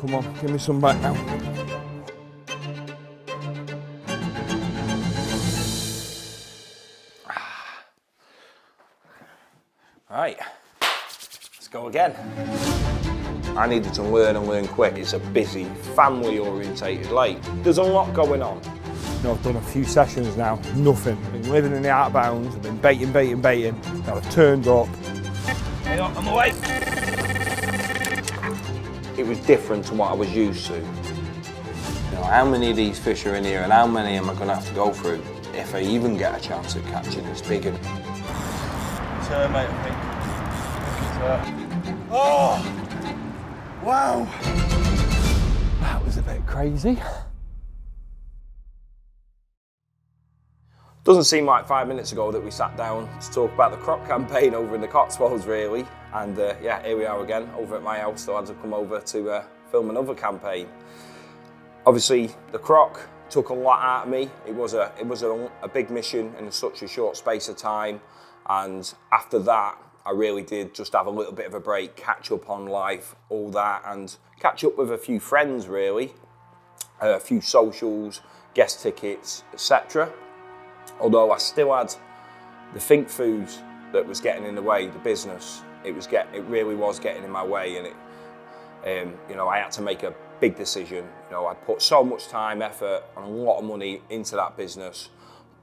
Come on, give me some back now. Right, let's go again. I needed to learn and learn quick. It's a busy, family-orientated lake. There's a lot going on. You know, I've done a few sessions now, nothing. I've been living in the out of bounds, I've been baiting. Now I've turned up. Hey, I'm away. It was different to what I was used to. You know, how many of these fish are in here and how many am I going to have to go through if I even get a chance at catching this big one? Turn, mate, I think. Oh! Wow! That was a bit crazy. Doesn't seem like 5 minutes ago that we sat down to talk about the Croc campaign over in the Cotswolds, really. And yeah, here we are again, over at my house. The lads have come over to film another campaign. Obviously, the Croc took a lot out of me. It was a big mission in such a short space of time. And after that, I really did just have a little bit of a break, catch up on life, all that, and catch up with a few friends, really. A few socials, guest tickets, etc. Although I still had the think foods that was getting in the way, the business. It really was getting in my way, and you know, I had to make a big decision. You know, I put so much time, effort, and a lot of money into that business,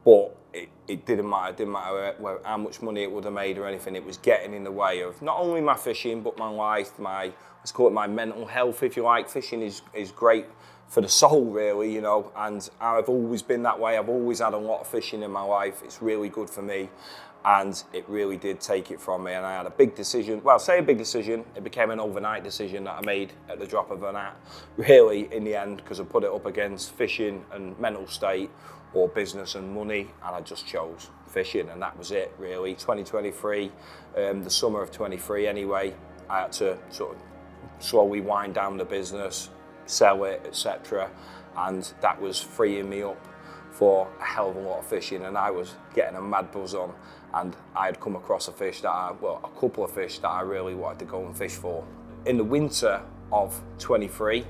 but it didn't matter. It didn't matter how much money it would have made or anything. It was getting in the way of not only my fishing, but my life, let's call it my mental health, if you like. Fishing is great for the soul, really, you know, and I've always been that way. I've always had a lot of fishing in my life. It's really good for me, and it really did take it from me. And I had a big decision. Well, say a big decision. It became an overnight decision that I made at the drop of an hat, really, in the end, because I put it up against fishing and mental state, or business and money, and I just chose fishing, and that was it, really. 2023, the summer of 23 anyway, I had to sort of slowly wind down the business, sell it, etc. And that was freeing me up for a hell of a lot of fishing, and I was getting a mad buzz on, and I had come across a couple of fish that I really wanted to go and fish for. In the winter of 23,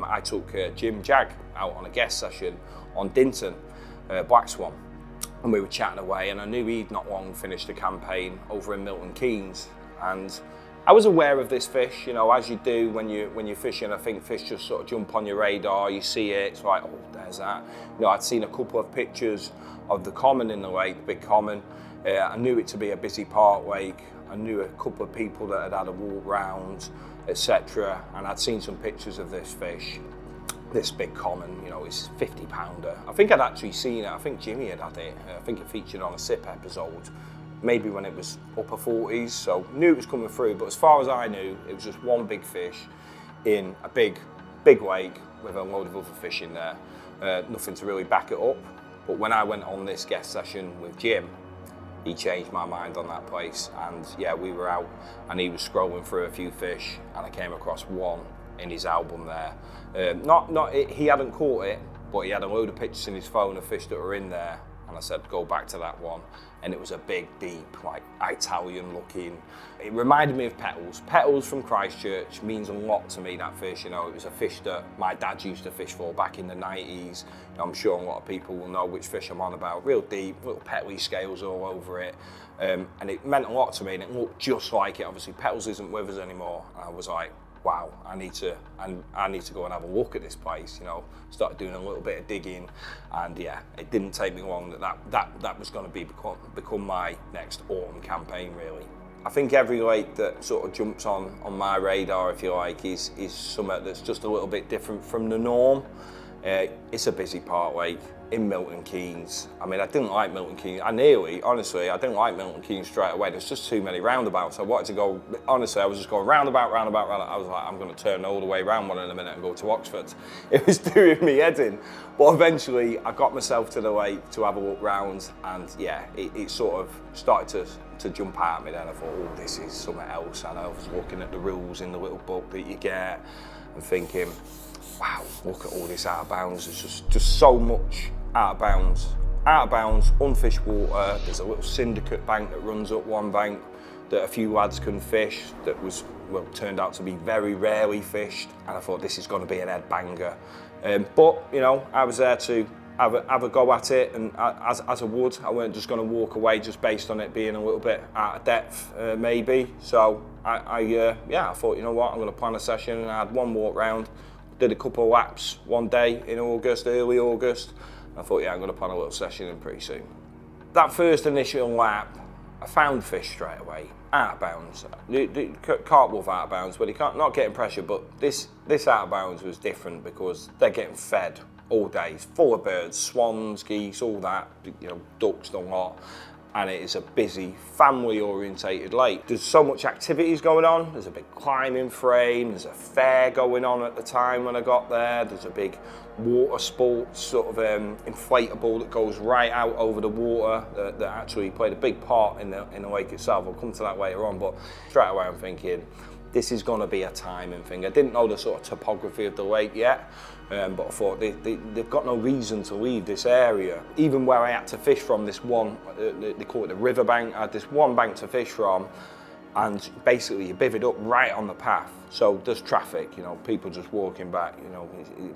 I took Jim Jag out on a guest session on Dinton, Black Swan, and we were chatting away, and I knew he'd not long finished a campaign over in Milton Keynes, and I was aware of this fish, you know, as you do when you're fishing. I think fish just sort of jump on your radar, you see it, it's like, oh, there's that. You know, I'd seen a couple of pictures of the common in the lake, the big common. I knew it to be a busy park lake. I knew a couple of people that had had a walk round, etc. And I'd seen some pictures of this fish. This big common, you know, it's 50-pounder. I think I'd actually seen it. I think Jimmy had it. I think it featured on a SIP episode, maybe when it was upper 40s, so knew it was coming through. But as far as I knew, it was just one big fish in a big lake with a load of other fish in there. Nothing to really back it up. But when I went on this guest session with Jim, he changed my mind on that place. And yeah, we were out and he was scrolling through a few fish, and I came across one in his album there. He hadn't caught it, but he had a load of pictures in his phone of fish that were in there, and I said, go back to that one. And it was a big, deep, like Italian looking. It reminded me of Petals. Petals from Christchurch means a lot to me, that fish. You know, it was a fish that my dad used to fish for back in the 90s. I'm sure a lot of people will know which fish I'm on about. Real deep, little petally scales all over it. And it meant a lot to me, and it looked just like it. Obviously, Petals isn't with us anymore. And I was like, wow, I need to go and have a look at this place, you know. Started doing a little bit of digging, and yeah, it didn't take me long that was going to become my next autumn campaign, really. I think every lake that sort of jumps on my radar, if you like, is something that's just a little bit different from the norm. It's a busy park lake in Milton Keynes. I mean, I didn't like Milton Keynes. Honestly, I didn't like Milton Keynes straight away. There's just too many roundabouts. I wanted to go, honestly, I was just going roundabout. I was like, I'm going to turn all the way around one in a minute and go to Oxford. It was doing me head in. But eventually, I got myself to the lake to have a look round, and yeah, it sort of started to jump out at me then. I thought, oh, this is something else. And I was looking at the rules in the little book that you get and thinking, wow, look at all this out of bounds. There's just so much out of bounds out of bounds, unfished water. There's a little syndicate bank that runs up one bank that a few lads can fish that was, well, turned out to be very rarely fished, and I thought this is going to be an head banger. But, you know, I was there to have a go at it, and as I would, I weren't just going to walk away just based on it being a little bit out of depth, maybe. So I thought, you know what, I'm going to plan a session, and I had one walk round, did a couple of laps one day in August, early August. I thought, yeah, I'm going to plan a little session in pretty soon. That first initial lap, I found fish straight away, out of bounds. The carp wolf out of bounds, but he can't, not getting pressure, but this out of bounds was different because they're getting fed all day, full of birds, swans, geese, all that, you know, ducks, the lot. And it is a busy, family-orientated lake. There's so much activities going on. There's a big climbing frame. There's a fair going on at the time when I got there. There's a big water sports sort of inflatable that goes right out over the water that actually played a big part in the lake itself. I'll come to that later on, but straight away I'm thinking, this is going to be a timing thing. I didn't know the sort of topography of the lake yet, but I thought they've got no reason to leave this area. Even where I had to fish from, this one, they call it the river bank, I had this one bank to fish from, and basically you bivvied up right on the path. So there's traffic, you know, people just walking back, you know,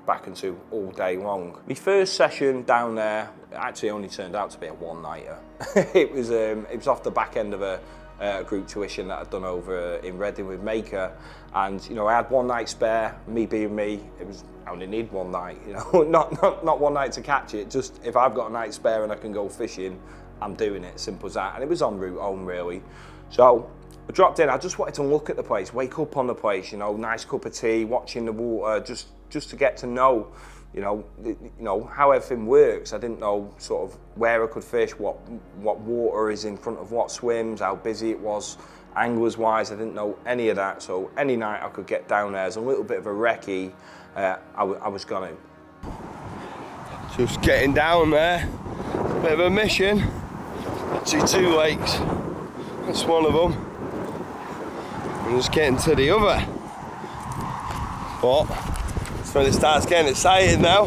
back and to all day long. My first session down there actually only turned out to be a one-nighter. It was off the back end of a group tuition that I'd done over in Reading with Maker, and you know, I had one night spare. Me being me, I only need one night, you know, not one night to catch it. Just if I've got a night spare and I can go fishing, I'm doing it. Simple as that. And it was en route home really. So I dropped in. I just wanted to look at the place, wake up on the place, you know, nice cup of tea, watching the water, just to get to know. You know how everything works. I didn't know sort of where I could fish, what water is in front of what swims, how busy it was, anglers wise. I didn't know any of that. So any night I could get down there as a little bit of a wrecky, I was going to. Just getting down there, a bit of a mission. Actually, two lakes. That's one of them. I'm just getting to the other. But that's when it starts getting exciting now.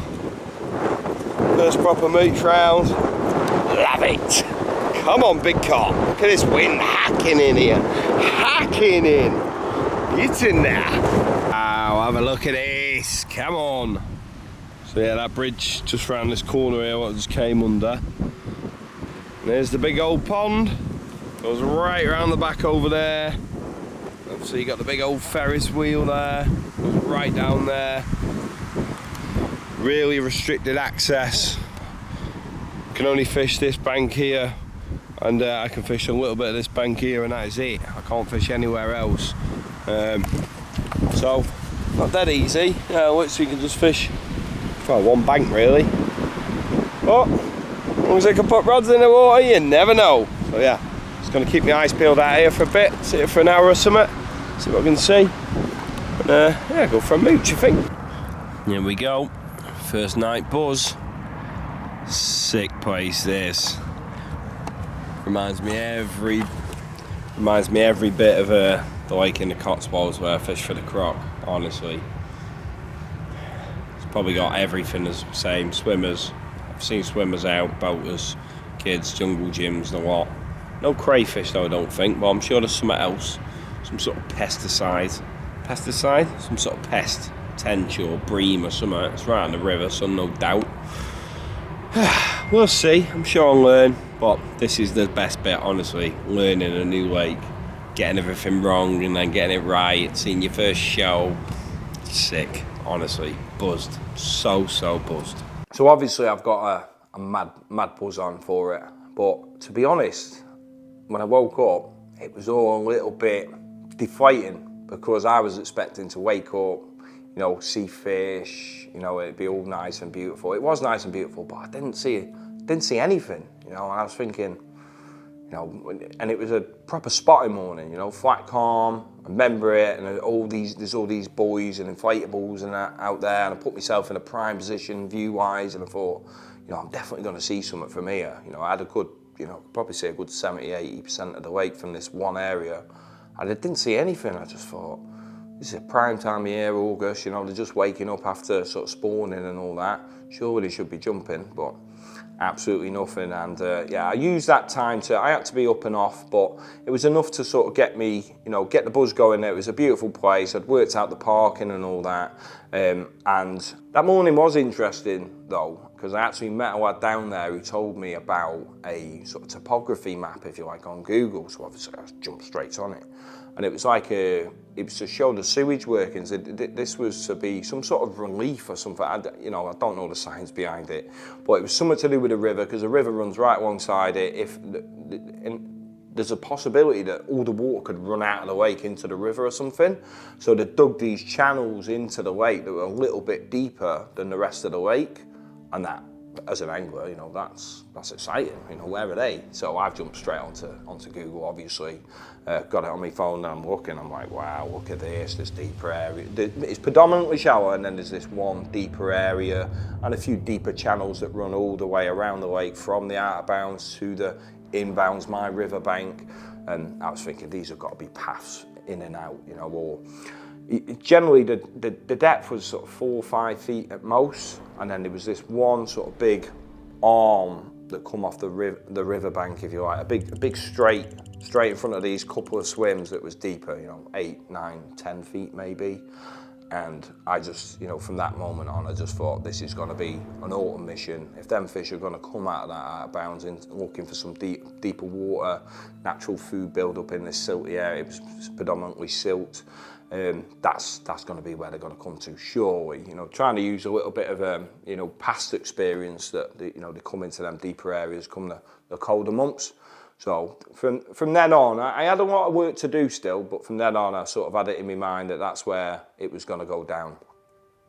First proper mooch round. Love it. Come on, big carp. Look at this wind hacking in here. Hacking in. Get in there. Wow, have a look at this. Come on. So yeah, that bridge just round this corner here, what I just came under. And there's the big old pond. Goes right around the back over there. Obviously you got the big old Ferris wheel there. Goes right down there. Really restricted access. Can only fish this bank here, and I can fish a little bit of this bank here, and that is it. I can't fish anywhere else. So not that easy. Literally you can just fish, well, one bank really. But as long as I can put rods in the water, you never know. So yeah, just going to keep my eyes peeled out here for a bit, sit here for an hour or something, see what I can see. And yeah, go for a mooch, I think. Here we go. First night buzz. Sick place this. Reminds me every bit of the lake in the Cotswolds where I fish for the Croc, honestly. It's probably got everything the same. Swimmers. I've seen swimmers out, boaters, kids, jungle gyms, the lot. No crayfish though, I don't think, but I'm sure there's something else. Some sort of pesticide? Some sort of pest. Tench or bream or something. It's right on the river, so no doubt. We'll see. I'm sure I'll learn, but this is the best bit, honestly. Learning a new lake, getting everything wrong and then getting it right, seeing your first show. Sick, honestly. Buzzed. So buzzed. So obviously I've got a mad buzz on for it, but to be honest, when I woke up, it was all a little bit deflating because I was expecting to wake up, you know, see fish, you know, it'd be all nice and beautiful. It was nice and beautiful, but I didn't see anything, you know, and I was thinking, you know, and it was a proper spotting morning, you know, flat calm, I remember it, and there's all these buoys and inflatables and that out there, and I put myself in a prime position view-wise, and I thought, you know, I'm definitely going to see something from here. You know, I had a good, you know, probably say a good 70-80% of the lake from this one area, and I didn't see anything. I just thought, this is a prime time of year, August, you know, they're just waking up after sort of spawning and all that. Surely they should be jumping, but absolutely nothing. And yeah, I used that time I had to be up and off, but it was enough to sort of get me, you know, get the buzz going there. It was a beautiful place. I'd worked out the parking and all that. And that morning was interesting though, because I actually met a lad down there who told me about a sort of topography map, if you like, on Google. So obviously I jumped straight on it. And it was like it was to show the sewage workings. This was to be some sort of relief or something. I don't know the science behind it, but it was something to do with the river, because the river runs right alongside it. There's a possibility that all the water could run out of the lake into the river or something. So they dug these channels into the lake that were a little bit deeper than the rest of the lake, and that, as an angler, you know, that's exciting. You know, where are they? So I've jumped straight onto Google, obviously, got it on my phone, and I'm looking. I'm like, wow, look at this deeper area. It's predominantly shallow, and then there's this one deeper area and a few deeper channels that run all the way around the lake from the out of bounds to the inbounds, my riverbank. And I was thinking, these have got to be paths in and out, you know, or generally the depth was sort of 4 or 5 feet at most, and then there was this one sort of big arm that come off the riverbank, if you like, a big straight in front of these couple of swims that was deeper, you know, 8, 9, 10 feet maybe. And I just, you know, from that moment on, I just thought, this is going to be an autumn mission. If them fish are going to come out of that out of bounds and looking for some deeper water, natural food build up in this silty area, it was predominantly silt. That's going to be where they're going to come to, surely. You know, trying to use a little bit of you know, past experience that you know, they come into them deeper areas come the colder months. So from then on, I had a lot of work to do still, but from then on I sort of had it in my mind that that's where it was going to go down.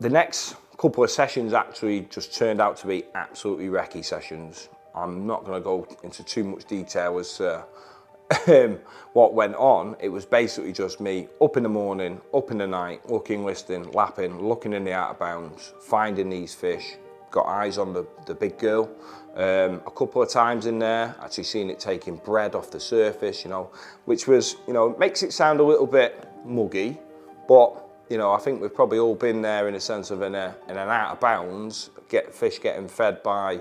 The next couple of sessions actually just turned out to be absolutely wrecky sessions. I'm not going to go into too much detail as to what went on. It was basically just me up in the morning, up in the night, looking, listening, lapping, looking in the out of bounds, finding these fish. Got eyes on the big girl a couple of times in there, actually seen it taking bread off the surface, you know, which was, you know, makes it sound a little bit muggy, but, you know, I think we've probably all been there in a sense of in an out of bounds, fish getting fed by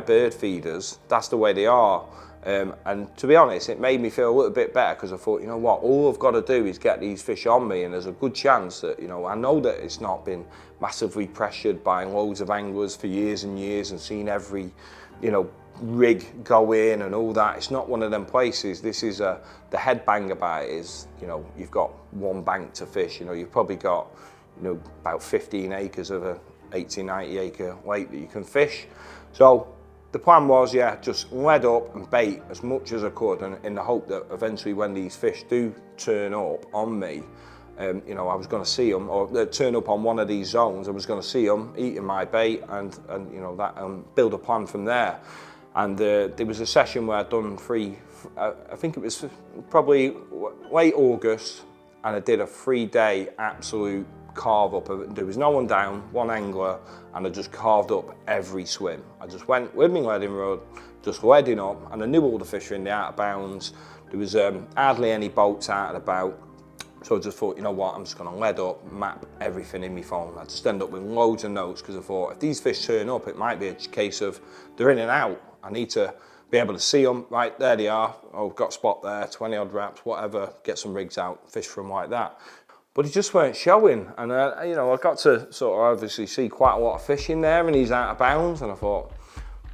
bird feeders. That's the way they are. And to be honest, it made me feel a little bit better, because I thought, you know what, all I've got to do is get these fish on me, and there's a good chance that, you know, I know that it's not been massively pressured by loads of anglers for years and years and seen every, you know, rig go in and all that. It's not one of them places. This is the headbang about it is, you know, you've got one bank to fish. You know, you've probably got, you know, about 15 acres of a 80, 90 acre lake that you can fish. So the plan was, yeah, just lead up and bait as much as I could, and in the hope that eventually when these fish do turn up on me, you know, I was going to see them, or turn up on one of these zones, I was going to see them eating my bait, and you know, that build a plan from there. And there was a session where I'd done I think it was probably late August, and I did a 3-day absolute carve up. There was no one down, one angler, and I just carved up every swim. I just went with my leading rod, just leading up, and I knew all the fish were in the out of bounds. There was hardly any boats out and about. So I just thought, you know what, I'm just going to lead up, map everything in my phone. I just end up with loads of notes, because I thought, if these fish turn up, it might be a case of they're in and out. I need to be able to see them. Right, there they are. Oh, got a spot there, 20 odd wraps, whatever, get some rigs out, fish from like that. But it just weren't showing. And, you know, I got to sort of obviously see quite a lot of fish in there, and he's out of bounds, and I thought,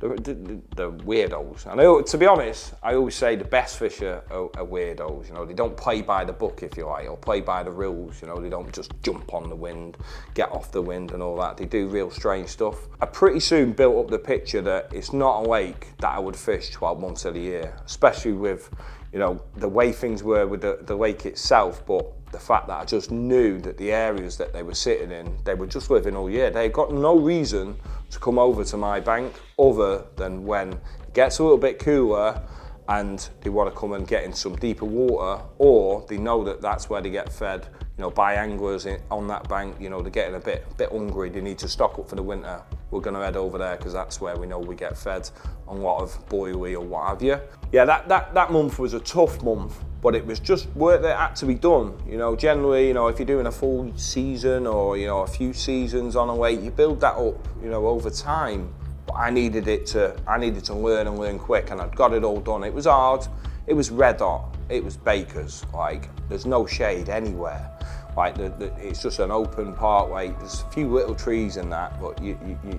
they're weirdos. And to be honest, I always say the best fish are weirdos. You know, they don't play by the book, if you like, or play by the rules. You know, they don't just jump on the wind, get off the wind and all that. They do real strange stuff. I pretty soon built up the picture that it's not a lake that I would fish 12 months of the year, especially with, you know, the way things were with the lake itself, but the fact that I just knew that the areas that they were sitting in, they were just living all year. They've got no reason to come over to my bank other than when it gets a little bit cooler and they want to come and get in some deeper water, or they know that that's where they get fed, you know, by anglers on that bank. You know, they're getting a bit hungry, they need to stock up for the winter. We're going to head over there because that's where we know we get fed on a lot of boilie or what have you. Yeah, that month was a tough month, but it was just work that had to be done. You know, generally, you know, if you're doing a full season or, you know, a few seasons on a lake, you build that up, you know, over time. But I needed to learn and learn quick, and I'd got it all done. It was hard, it was red hot, it was bakers, like there's no shade anywhere. Like it's just an open parkway. There's a few little trees in that, but you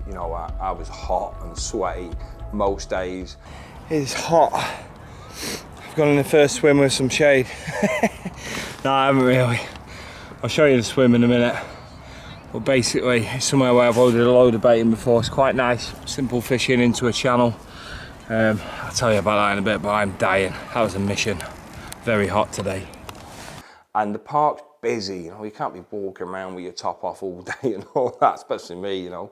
know, I was hot and sweaty most days. It's hot. I've gone in the first swim with some shade. No, I haven't really. I'll show you the swim in a minute. But basically, it's somewhere where I've loaded a load of baiting before. It's quite nice, simple fishing into a channel. I'll tell you about that in a bit, but I'm dying. That was a mission. Very hot today. And the park's busy, you know, you can't be walking around with your top off all day and all that, especially me, you know.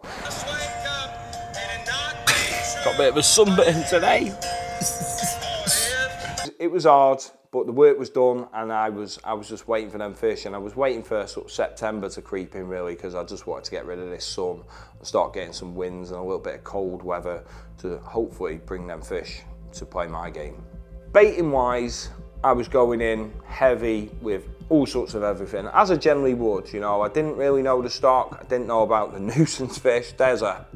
Got a bit of a sunburn today. It was hard, but the work was done, and I was just waiting for them fish, and I was waiting for sort of September to creep in really, because I just wanted to get rid of this sun and start getting some winds and a little bit of cold weather to hopefully bring them fish to play my game. Baiting wise, I was going in heavy with all sorts of everything, as I generally would, you know. I didn't really know the stock, I didn't know about the nuisance fish. There's a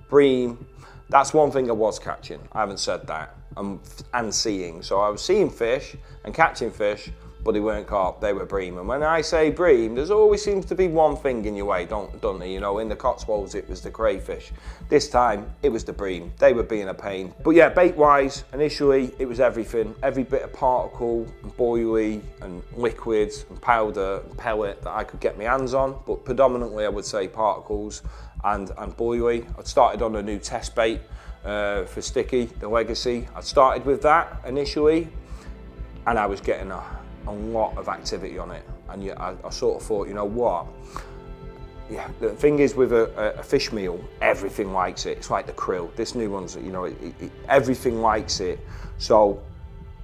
bream. That's one thing I was catching, I haven't said that, and seeing. So I was seeing fish and catching fish, but they weren't carp, they were bream. And when I say bream, there's always seems to be one thing in your way, don't there? You know, in the Cotswolds it was the crayfish. This time it was the bream. They were being a pain. But yeah, bait wise, initially it was everything. Every bit of particle and boilie and liquids and powder and pellet that I could get my hands on, but predominantly I would say particles and boilie. I'd started on a new test bait for Sticky, the Legacy. I started with that initially, and I was getting a lot of activity on it, and yeah, I sort of thought, you know what, yeah, the thing is with a fish meal, everything likes it. It's like the krill. This new one's, you know, everything likes it. So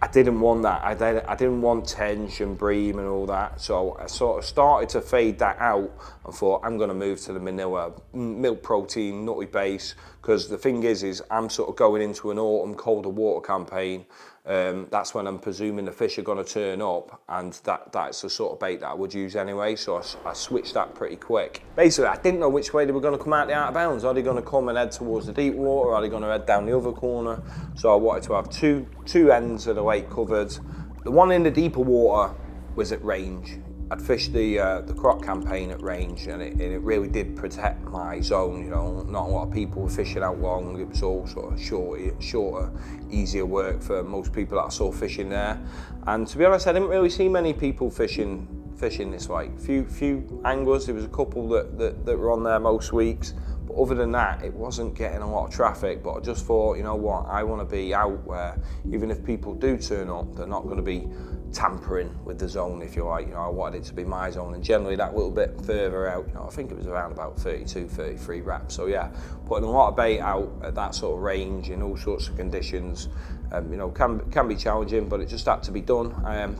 I didn't want that. I didn't want tench and bream and all that. So I sort of started to fade that out and thought, I'm going to move to the manila, milk protein, nutty base, because the thing is I'm sort of going into an autumn colder water campaign. That's when I'm presuming the fish are going to turn up, and that's the sort of bait that I would use anyway, so I switched that pretty quick. Basically, I didn't know which way they were going to come out the out of bounds. Are they going to come and head towards the deep water, or are they going to head down the other corner? So I wanted to have two ends of the lake covered. The one in the deeper water was at range. I'd fished the Croc campaign at range, and it really did protect my zone. You know, not a lot of people were fishing out long. It was all sort of shorter, easier work for most people that I saw fishing there. And to be honest, I didn't really see many people fishing this lake. Few anglers. There was a couple that were on there most weeks. But other than that, it wasn't getting a lot of traffic. But I just thought, you know what, I want to be out where even if people do turn up, they're not going to be tampering with the zone, if you like. You know, I wanted it to be my zone, and generally that little bit further out, you know, I think it was around about 32, 33 wraps. So yeah, putting a lot of bait out at that sort of range in all sorts of conditions, you know, can be challenging, but it just had to be done.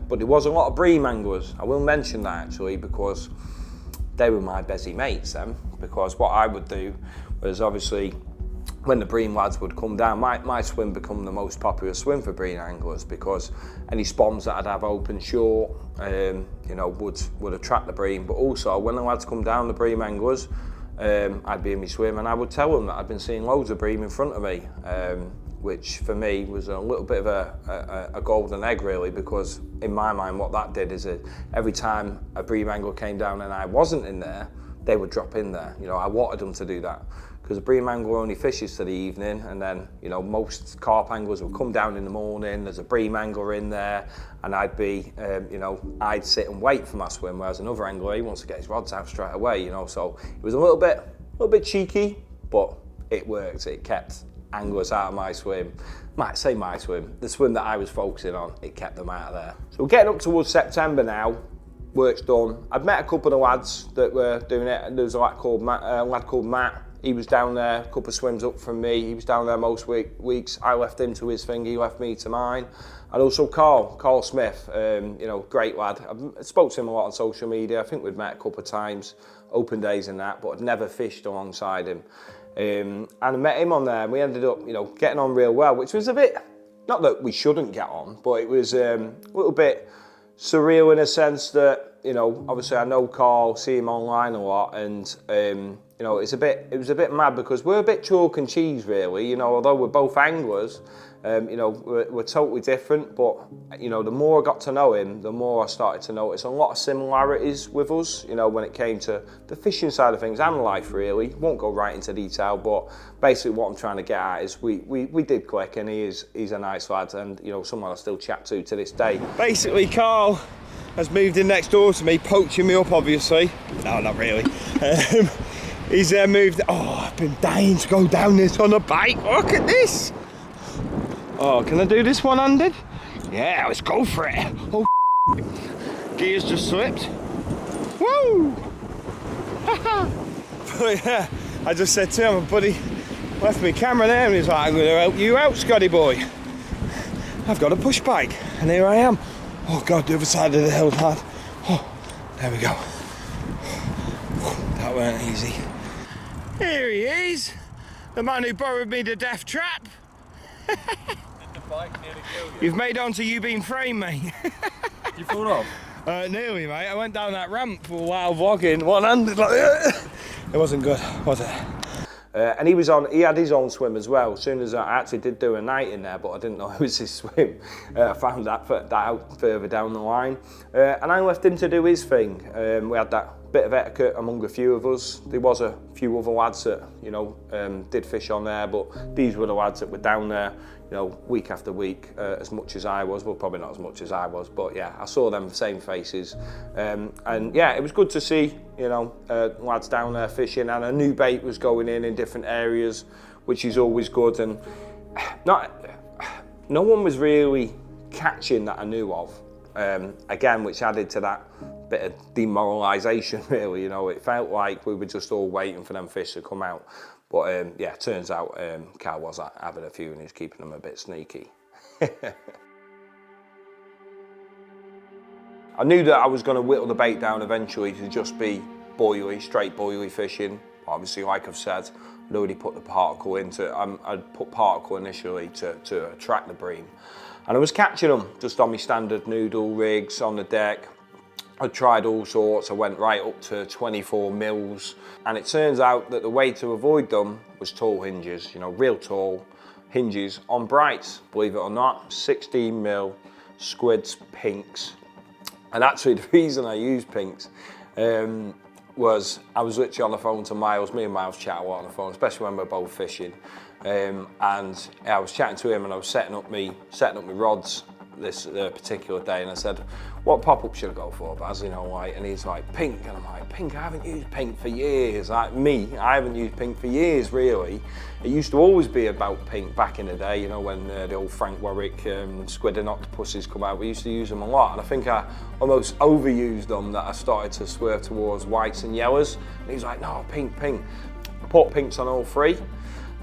But there was a lot of bream anglers. I will mention that actually, because they were my busy mates then, because what I would do was obviously when the bream lads would come down, my swim become the most popular swim for bream anglers, because any spawns that I'd have open short, you know, would attract the bream. But also when the lads come down, the bream anglers, I'd be in my swim and I would tell them that I'd been seeing loads of bream in front of me, which for me was a little bit of a golden egg really, because in my mind what that did is every time a bream angler came down and I wasn't in there, they would drop in there. You know, I wanted them to do that, because a bream angler only fishes to the evening, and then, you know, most carp anglers would come down in the morning, there's a bream angler in there, and I'd be, you know, I'd sit and wait for my swim, whereas another angler, he wants to get his rods out straight away, you know. So it was a little bit cheeky, but it worked. It kept anglers out of my swim. Might say my swim, the swim that I was focusing on, it kept them out of there. So we're getting up towards September now. Work's done. I've met a couple of lads that were doing it, and there was a lad called Matt. He was down there, a couple of swims up from me. He was down there most weeks. I left him to his thing, he left me to mine. And also Carl Smith, you know, great lad. I spoke to him a lot on social media. I think we'd met a couple of times, open days and that, but I'd never fished alongside him. And I met him on there, and we ended up, you know, getting on real well, which was a bit, not that we shouldn't get on, but it was a little bit surreal in a sense that, you know, obviously I know Carl, see him online a lot, and you know, it was a bit mad because we're a bit chalk and cheese really, you know, although we're both anglers, you know, we're totally different, but, you know, the more I got to know him, the more I started to notice a lot of similarities with us, you know, when it came to the fishing side of things and life really. Won't go right into detail, but basically what I'm trying to get at is we did click, and he's a nice lad, and, you know, someone I still chat to this day. Basically, Carl has moved in next door to me, poaching me up obviously. No, not really. He's moved. Oh, I've been dying to go down this on a bike. Look at this. Oh, can I do this one-handed? Yeah, let's go for it. Oh, gears just slipped. Woo! But yeah, I just said to him, my buddy left me camera there, and he's like, I'm going to help you out, Scotty boy. I've got a push bike, and here I am. Oh God, the other side of the hill, lad. Oh, there we go. That weren't easy. Here he is, the man who borrowed me the death trap. You've made on to you being framed, mate. You fall off? Nearly, mate. I went down that ramp for a while vlogging, one-handed like that. It wasn't good, was it? And he had his own swim as well. As soon as I actually did do a night in there, but I didn't know it was his swim. I found that out further down the line. And I left him to do his thing. We had that bit of etiquette among a few of us. There was a few other lads that, you know, did fish on there, but these were the lads that were down there, you know, week after week, as much as I was. Well, probably not as much as I was, but yeah, I saw them same faces. And yeah, it was good to see, you know, lads down there fishing, and a new bait was going in different areas, which is always good. And no one was really catching that I knew of. Again, which added to that bit of demoralisation, really. You know, it felt like we were just all waiting for them fish to come out. But yeah, turns out Carl was having a few, and he's keeping them a bit sneaky. I knew that I was going to whittle the bait down eventually to just be boilie, straight boilie fishing. Obviously, like I've said, I'd already put the particle into. I'd put particle initially to attract the bream, and I was catching them just on my standard noodle rigs on the deck. I tried all sorts. I went right up to 24 mils, and it turns out that the way to avoid them was tall hinges, you know, real tall hinges on brights, believe it or not, 16 mil squids, pinks. And actually the reason I used pinks was I was literally on the phone to Miles. Me and Miles chat a lot on the phone, especially when we're both fishing. And I was chatting to him, and I was setting up my rods this particular day, and I said, what pop-up should I go for, Baz, you know, like, and he's like, pink, and I'm like, pink, I haven't used pink for years. Like me, I haven't used pink for years, really. It used to always be about pink back in the day, you know, when the old Frank Warwick squid and octopuses come out. We used to use them a lot, and I think I almost overused them, that I started to swerve towards whites and yellows. And he's like, no, pink, pink. I put pinks on all three,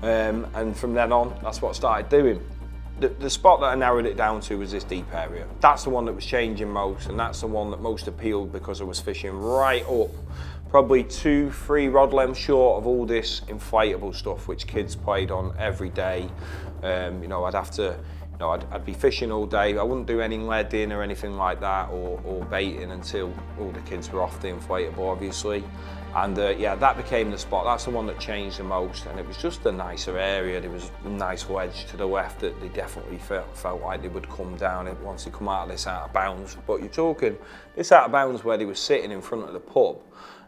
and from then on, that's what I started doing. The spot that I narrowed it down to was this deep area. That's the one that was changing most, and that's the one that most appealed because I was fishing right up, probably 2-3 rod lengths short of all this inflatable stuff which kids played on every day. You know, I'd have to, you know, I'd be fishing all day. I wouldn't do any leading or anything like that, or baiting until all the kids were off the inflatable, obviously. And yeah, that became the spot. That's the one that changed the most, and it was just a nicer area. There was a nice wedge to the left that they definitely felt like they would come down once they come out of this out of bounds. But you're talking this out of bounds where they were sitting in front of the pub.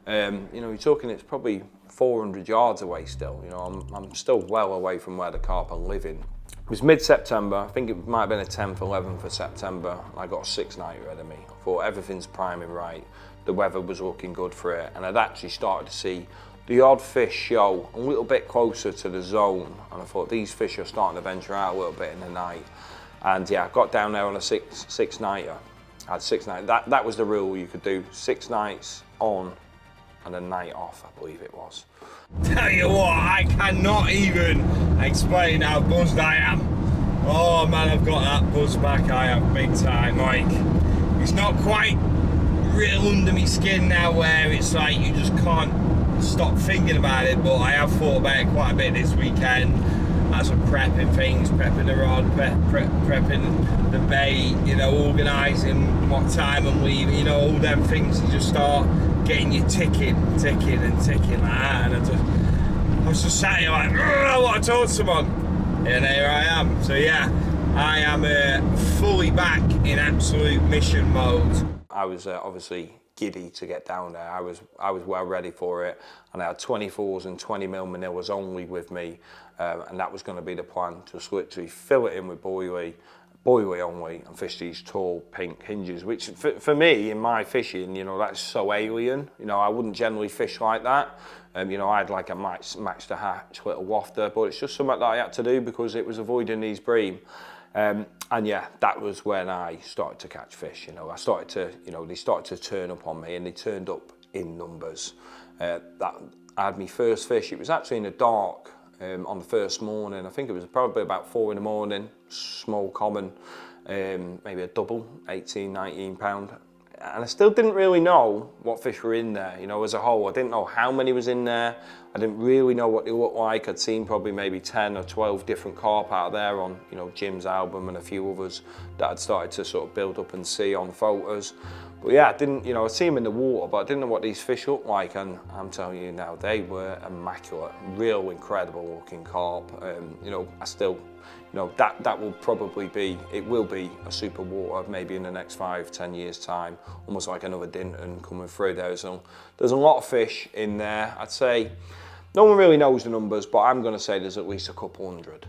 You know, you're talking it's probably 400 yards away still. You know, I'm still well away from where the carp are living. It was mid-September. I think it might have been a 10th, 11th of September. I got a 6-nighter ahead of me. I thought everything's priming right. The weather was looking good for it, and I'd actually started to see the odd fish show a little bit closer to the zone, and I thought these fish are starting to venture out a little bit in the night. And yeah, I got down there on a six nighter. I had 6 nights. That was the rule. You could do 6 nights on and a night off, I believe it was. Tell you what, I cannot even explain how buzzed I am. Oh man, I've got that buzz back. I have big time. Like, it's not quite real under my skin now, where it's like you just can't stop thinking about it, but I have thought about it quite a bit this weekend. As I'm prepping things, prepping the rod, prepping the bait, you know, organising what time I'm leaving, you know, all them things you just start getting you ticking like that, and I was just sat here like, I want to talk to someone, and here I am. So yeah, I am fully back in absolute mission mode. I was obviously giddy to get down there. I was well ready for it, and I had 24s and 20mm manillas only with me, and that was going to be the plan, just literally fill it in with boilie only, and fish these tall pink hinges, which for me in my fishing, you know, that's so alien. You know, I wouldn't generally fish like that. You know, I had like a match the hatch little wafter, but it's just something that I had to do because it was avoiding these bream. And yeah, that was when I started to catch fish. You know, I started to, you know, they started to turn up on me, and they turned up in numbers. I had my first fish. It was actually in the dark on the first morning. I think it was probably about 4 in the morning, small common, maybe a double, 18, 19 pound. And I still didn't really know what fish were in there, you know, as a whole. I didn't know how many was in there. I didn't really know what they looked like. I'd seen probably maybe 10 or 12 different carp out there on, you know, Jim's album and a few others that I'd started to sort of build up and see on photos. But yeah, I didn't, you know, I'd see them in the water, but I didn't know what these fish looked like. And I'm telling you now, they were immaculate, real incredible looking carp. You know, I still, you know, that will probably be, it will be a super water maybe in the next 5-10 years time, almost like another Dinton coming through there. So there's a lot of fish in there. I'd say no one really knows the numbers, but I'm going to say there's at least a couple hundred,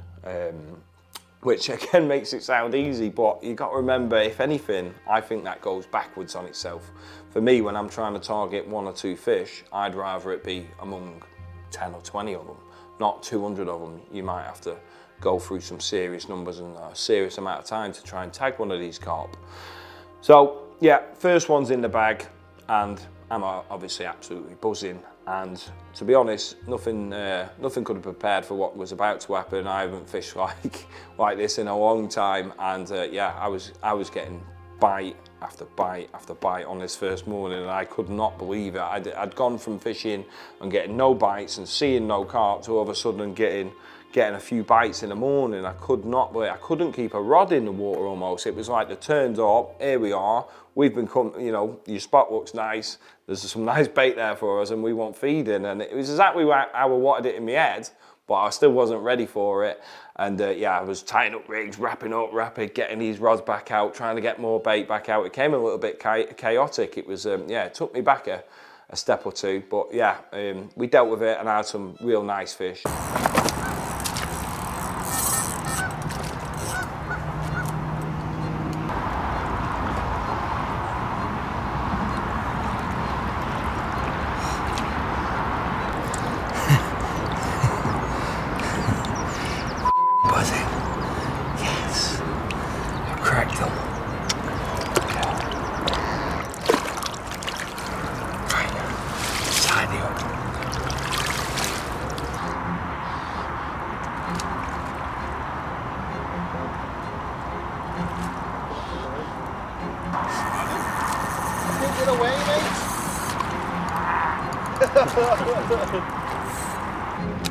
which again makes it sound easy, but you got to remember, if anything, I think that goes backwards on itself. For me, when I'm trying to target 1 or 2 fish, I'd rather it be among 10 or 20 of them, not 200 of them. You might have to go through some serious numbers and a serious amount of time to try and tag one of these carp. So yeah, first one's in the bag, and I'm obviously absolutely buzzing. And to be honest, nothing could have prepared for what was about to happen. I haven't fished like this in a long time, and yeah, I was getting bite after bite after bite on this first morning, and I could not believe it. I'd gone from fishing and getting no bites and seeing no carp to all of a sudden getting a few bites in the morning. I could not believe it. I couldn't keep a rod in the water almost. It was like the turned up, here we are, we've been you know, your spot looks nice, there's some nice bait there for us and we want feeding. And it was exactly how I wanted it in my head, but I still wasn't ready for it. And yeah, I was tying up rigs, wrapping up rapid, getting these rods back out, trying to get more bait back out. It came a little bit chaotic. It was, yeah, it took me back a step or two, but yeah, we dealt with it and I had some real nice fish.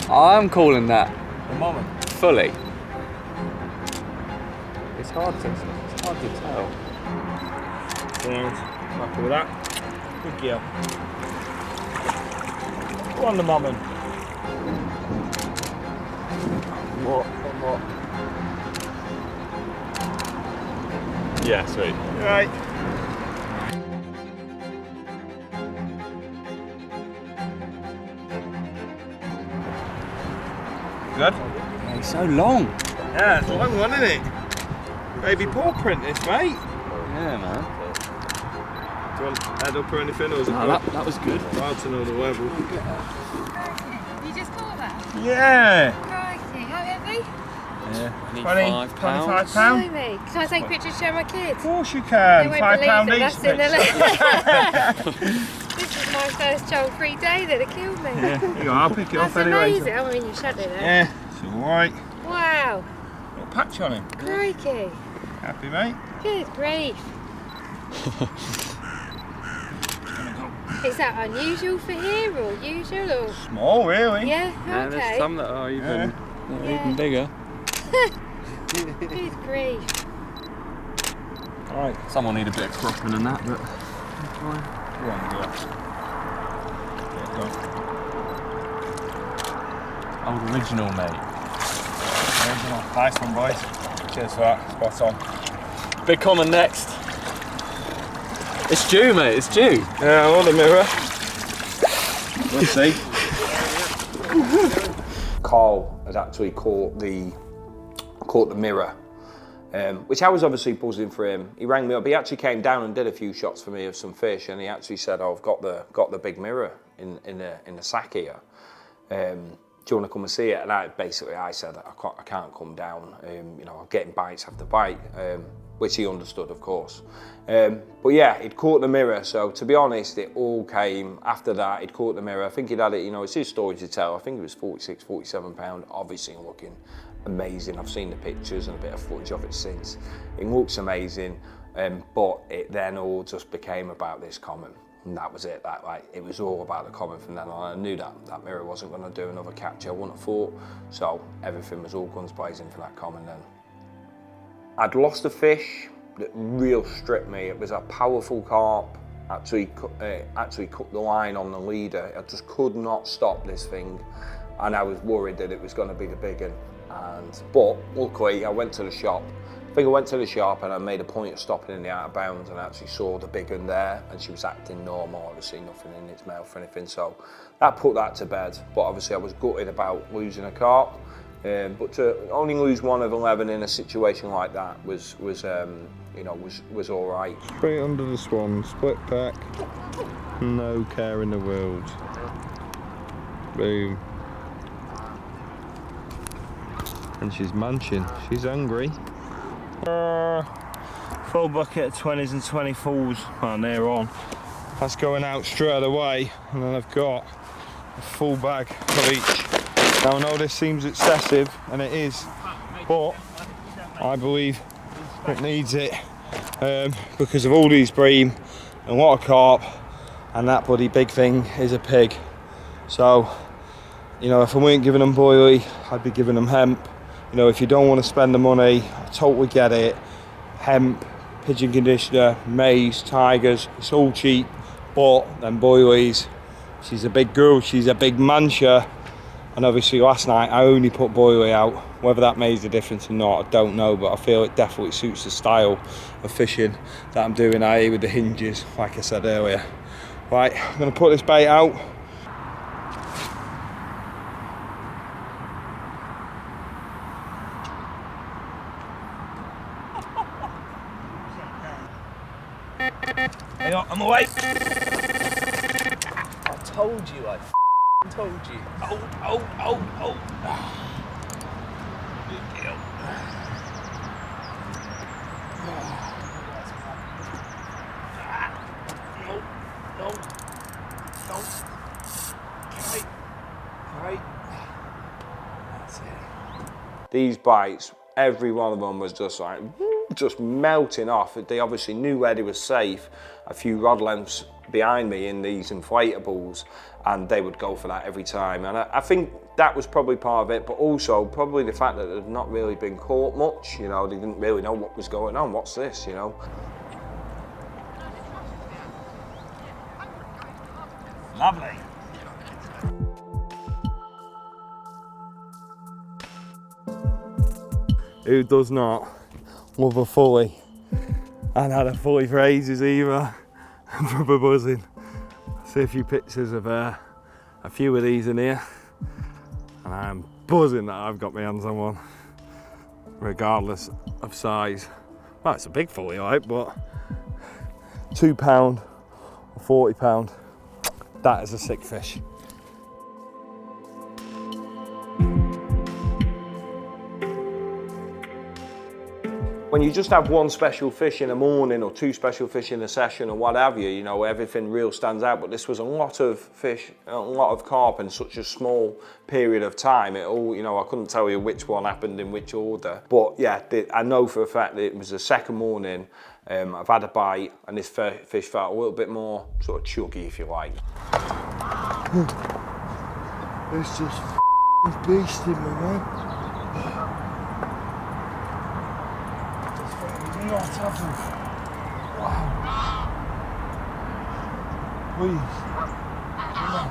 I'm calling that The moment. fully. It's hard to tell. Happy with that? Good girl. Go on the moment. What? Yeah, sweet. Right. Good? Yeah, it's so long. Yeah, it's a long one, isn't it? Baby paw print this, mate. Yeah, man. Do you want head up or anything? Or was it That was good. hard to know the level? You just caught that? Yeah. Crikey, how heavy? Yeah. 25 pounds. Blimey. Can I take pictures to show my kids? Of course you can. They won't £5 believe each. that that's in the This is my first child-free day that it killed me. Yeah, here you go. I'll pick it That's up anyway. amazing. I mean, you shut it there. Yeah, it's alright. Wow. Little patch on him. Crikey. Happy, mate? Good grief. Is that unusual for here or usual or? Small, really. Yeah, Yeah, okay. there's some that are even, even bigger. Good grief. Alright. Some will need a bit of cropping and that, but Go on, girl. Old original, mate. Original. Nice one, boys. Cheers for that. Spot on. Big common next. It's due, mate. It's due. Yeah, I want a mirror. Let's see. Carl had actually caught the mirror, which I was obviously buzzing for him. He rang me up. He actually came down and did a few shots for me of some fish, and he actually said, "Oh, I've got the big mirror in the sack here. Do you want to come and see it?" And I said, I can't come down. You know, I'm getting bites after bite, which he understood, of course. But yeah, he'd caught the mirror. So to be honest, it all came after that. He'd caught the mirror. I think he'd had it. You know, it's his story to tell. I think it was 46, 47 pound. Obviously looking amazing. I've seen the pictures and a bit of footage of it since. It looks amazing. But it then all just became about this common. And that was it. It was all about the common from then on. I knew that mirror wasn't going to do another capture. I wouldn't have thought. So everything was all guns blazing for that common then. I'd lost a fish that real stripped me. It was a powerful carp. Actually cut the line on the leader. I just could not stop this thing, and I was worried that it was going to be the big one. But luckily, I went to the shop. I think I went to the shop and I made a point of stopping in the out of bounds, and I actually saw the big one there, and she was acting normal. Obviously, nothing in its mouth or anything. So that put that to bed. But obviously, I was gutted about losing a carp. But to only lose 1 of 11 in a situation like that was all right. Straight under the swan, split pack, no care in the world. Boom. And she's munching. She's hungry. Full bucket of 20s and 24s. Well, they're on. That's going out straight away, and then I've got a full bag of each. Now I know this seems excessive, and it is, but I believe it needs it because of all these bream and what a carp, and that bloody big thing is a pig. So, you know, if I weren't giving them boilie, I'd be giving them hemp. You know, if you don't want to spend the money, I totally get it. Hemp, pigeon conditioner, maize, tigers, it's all cheap, but then boilies, she's a big girl, she's a big mancha. And obviously last night I only put boilie out. Whether that made a difference or not, I don't know, but I feel it definitely suits the style of fishing that I'm doing out here with the hinges, like I said earlier. Right, I'm gonna put this bait out. Hang on, I'm away. I told you, I told you. Oh. Good deal. No. Right. That's it. These bites, every one of them was just melting off. They obviously knew where they were safe, a few rod lengths behind me in these inflatables, and they would go for that every time. And I think that was probably part of it, but also probably the fact that they'd not really been caught much. You know, they didn't really know what was going on. What's this, you know? Lovely. Who does not love a fully? I hadn't had a fully for ages either. I'm proper buzzing. See a few pictures of a few of these in here, and I'm buzzing that I've got my hands on one, regardless of size. Well, it's a big fully, right? But £2 or £40, that is a sick fish. When you just have one special fish in the morning or 2 special fish in a session or what have you, you know, everything real stands out. But this was a lot of fish, a lot of carp in such a small period of time. It all, you know, I couldn't tell you which one happened in which order. But yeah, I know for a fact that it was the second morning. I've had a bite, and this fish felt a little bit more sort of chuggy, if you like. It's just beasting me, man. Not having. Wow. Please. Come on.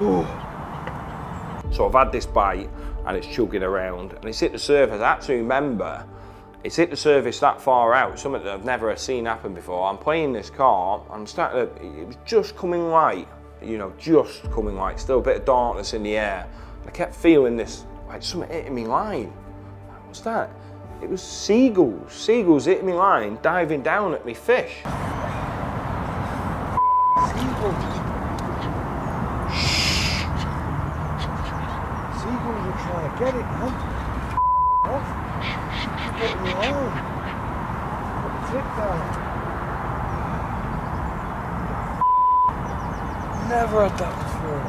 So I've had this bite and it's chugging around and it's hit the surface. I actually remember it's hit the surface that far out, something that I've never seen happen before. I'm playing this carp, I'm starting to, it was just coming light, you know, just coming light, still a bit of darkness in the air. I kept feeling this, like something hitting me line. What's that? It was seagulls. Seagulls hitting me line, diving down at me fish. Seagulls. Seagulls are trying to get it, man. Off. Put me on. Put the tip down. Never had that before.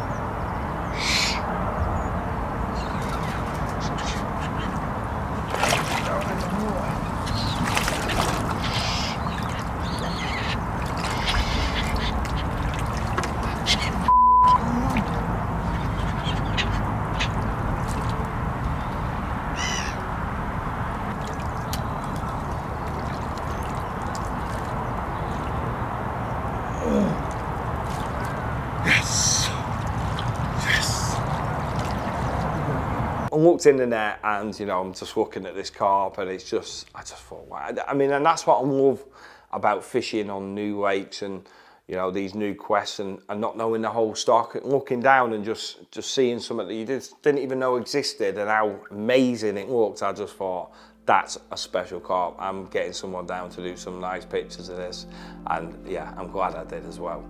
I looked in the net and, you know, I'm just looking at this carp and it's just, I just thought, wow. I mean, and that's what I love about fishing on new lakes and, you know, these new quests and not knowing the whole stock, looking down and just seeing something that you didn't even know existed and how amazing it looked. I just thought, that's a special carp. I'm getting someone down to do some nice pictures of this. And yeah, I'm glad I did as well.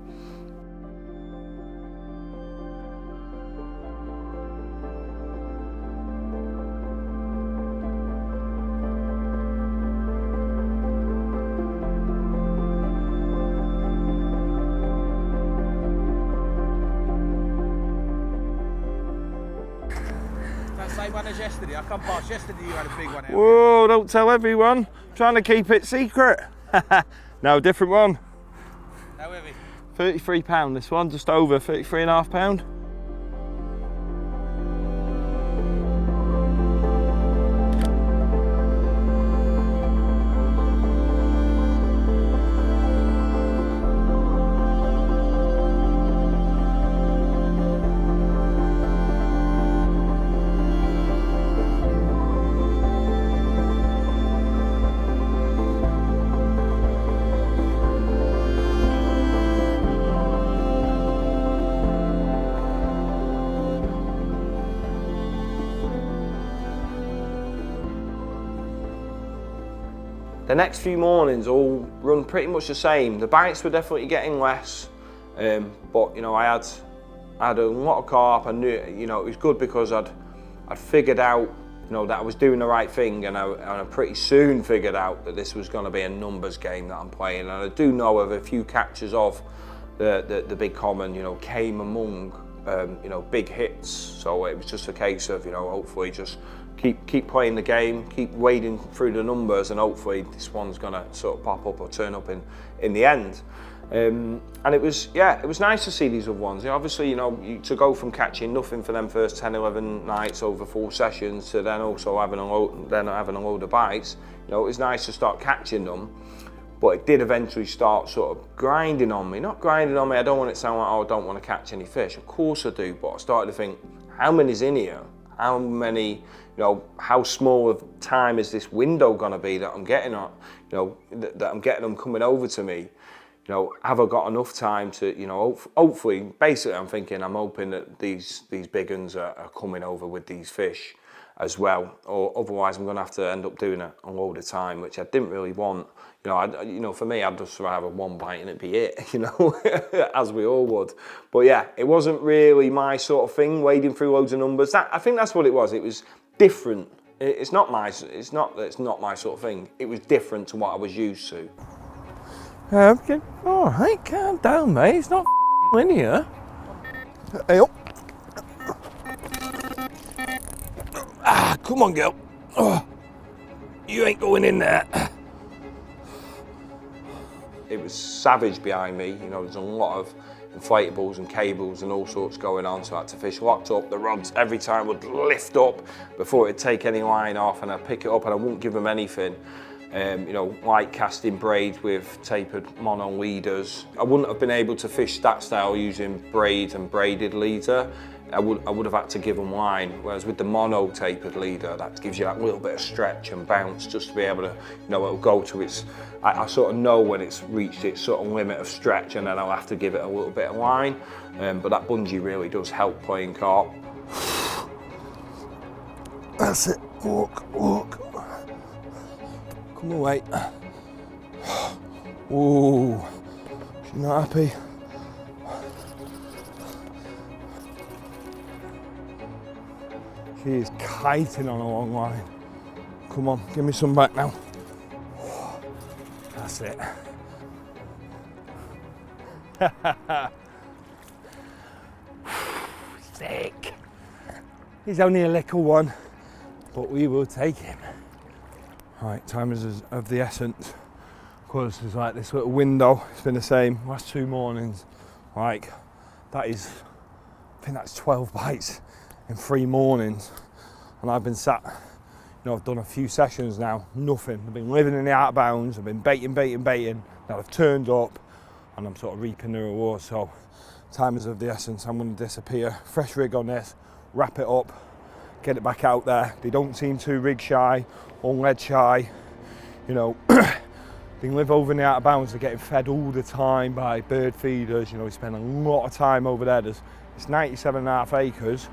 Same one as yesterday. I come past yesterday, you had a big one out. Whoa, don't tell everyone. I'm trying to keep it secret. No, different one. How heavy? £33 this one, just over £33.5. The next few mornings all run pretty much the same. The bites were definitely getting less, but you know, I had a lot of carp. I knew, you know, it was good because I'd figured out, you know, that I was doing the right thing, and I pretty soon figured out that this was going to be a numbers game that I'm playing. And I do know of a few catches of the big common, you know, came among, you know, big hits. So it was just a case of, you know, hopefully just keep playing the game, keep wading through the numbers, and hopefully this one's gonna sort of pop up or turn up in the end. And it was nice to see these other ones. You know, obviously, you know, to go from catching nothing for them first 10, 11 nights over 4 sessions to then also having a load of bites. You know, it was nice to start catching them, but it did eventually start sort of grinding on me. Not grinding on me, I don't want it to sound like, oh, I don't want to catch any fish. Of course I do, but I started to think, how many's in here? How many, you know, how small of time is this window gonna be that I'm getting on, you know, that I'm getting them coming over to me? You know, have I got enough time to, you know, hopefully, basically I'm hoping that these big uns are coming over with these fish as well, or otherwise I'm gonna have to end up doing a load of time, which I didn't really want. You know, for me, I'd just rather one bite and it'd be it, you know, as we all would. But yeah, it wasn't really my sort of thing, wading through loads of numbers. I think that's what it was. It was different. It's not my sort of thing. It was different to what I was used to. Okay, all right, calm down, mate. It's not in here. Hey, up. Ah, come on, girl. Oh, you ain't going in there. It was savage behind me. You know, there's a lot of inflatables and cables and all sorts going on, so I had to fish locked up. The rods every time would lift up before it'd take any line off, and I'd pick it up and I wouldn't give them anything. you know, light casting braid with tapered mono leaders. I wouldn't have been able to fish that style using braid and braided leader. I would have had to give them line, whereas with the mono tapered leader, that gives you that little bit of stretch and bounce just to be able to, you know, it'll go to its, I sort of know when it's reached its sort of limit of stretch, and then I'll have to give it a little bit of line. But that bungee really does help playing carp. That's it, walk, walk. Come away. Ooh, she's not happy. She is kiting on a long line. Come on, give me some back now. That's it. Sick. He's only a little one, but we will take him. Right, time is of the essence. Of course, there's like this little window. It's been the same last 2 mornings. Like, that is, I think that's 12 bites in 3 mornings. And I've been sat, you know, I've done a few sessions now, nothing. I've been living in the out of bounds. I've been baiting. Now I've turned up and I'm sort of reaping the reward. So, time is of the essence. I'm going to disappear. Fresh rig on this, wrap it up, get it back out there. They don't seem too rig shy or lead shy. You know, they live over in the out of bounds. They're getting fed all the time by bird feeders. You know, we spend a lot of time over there. It's 97.5 acres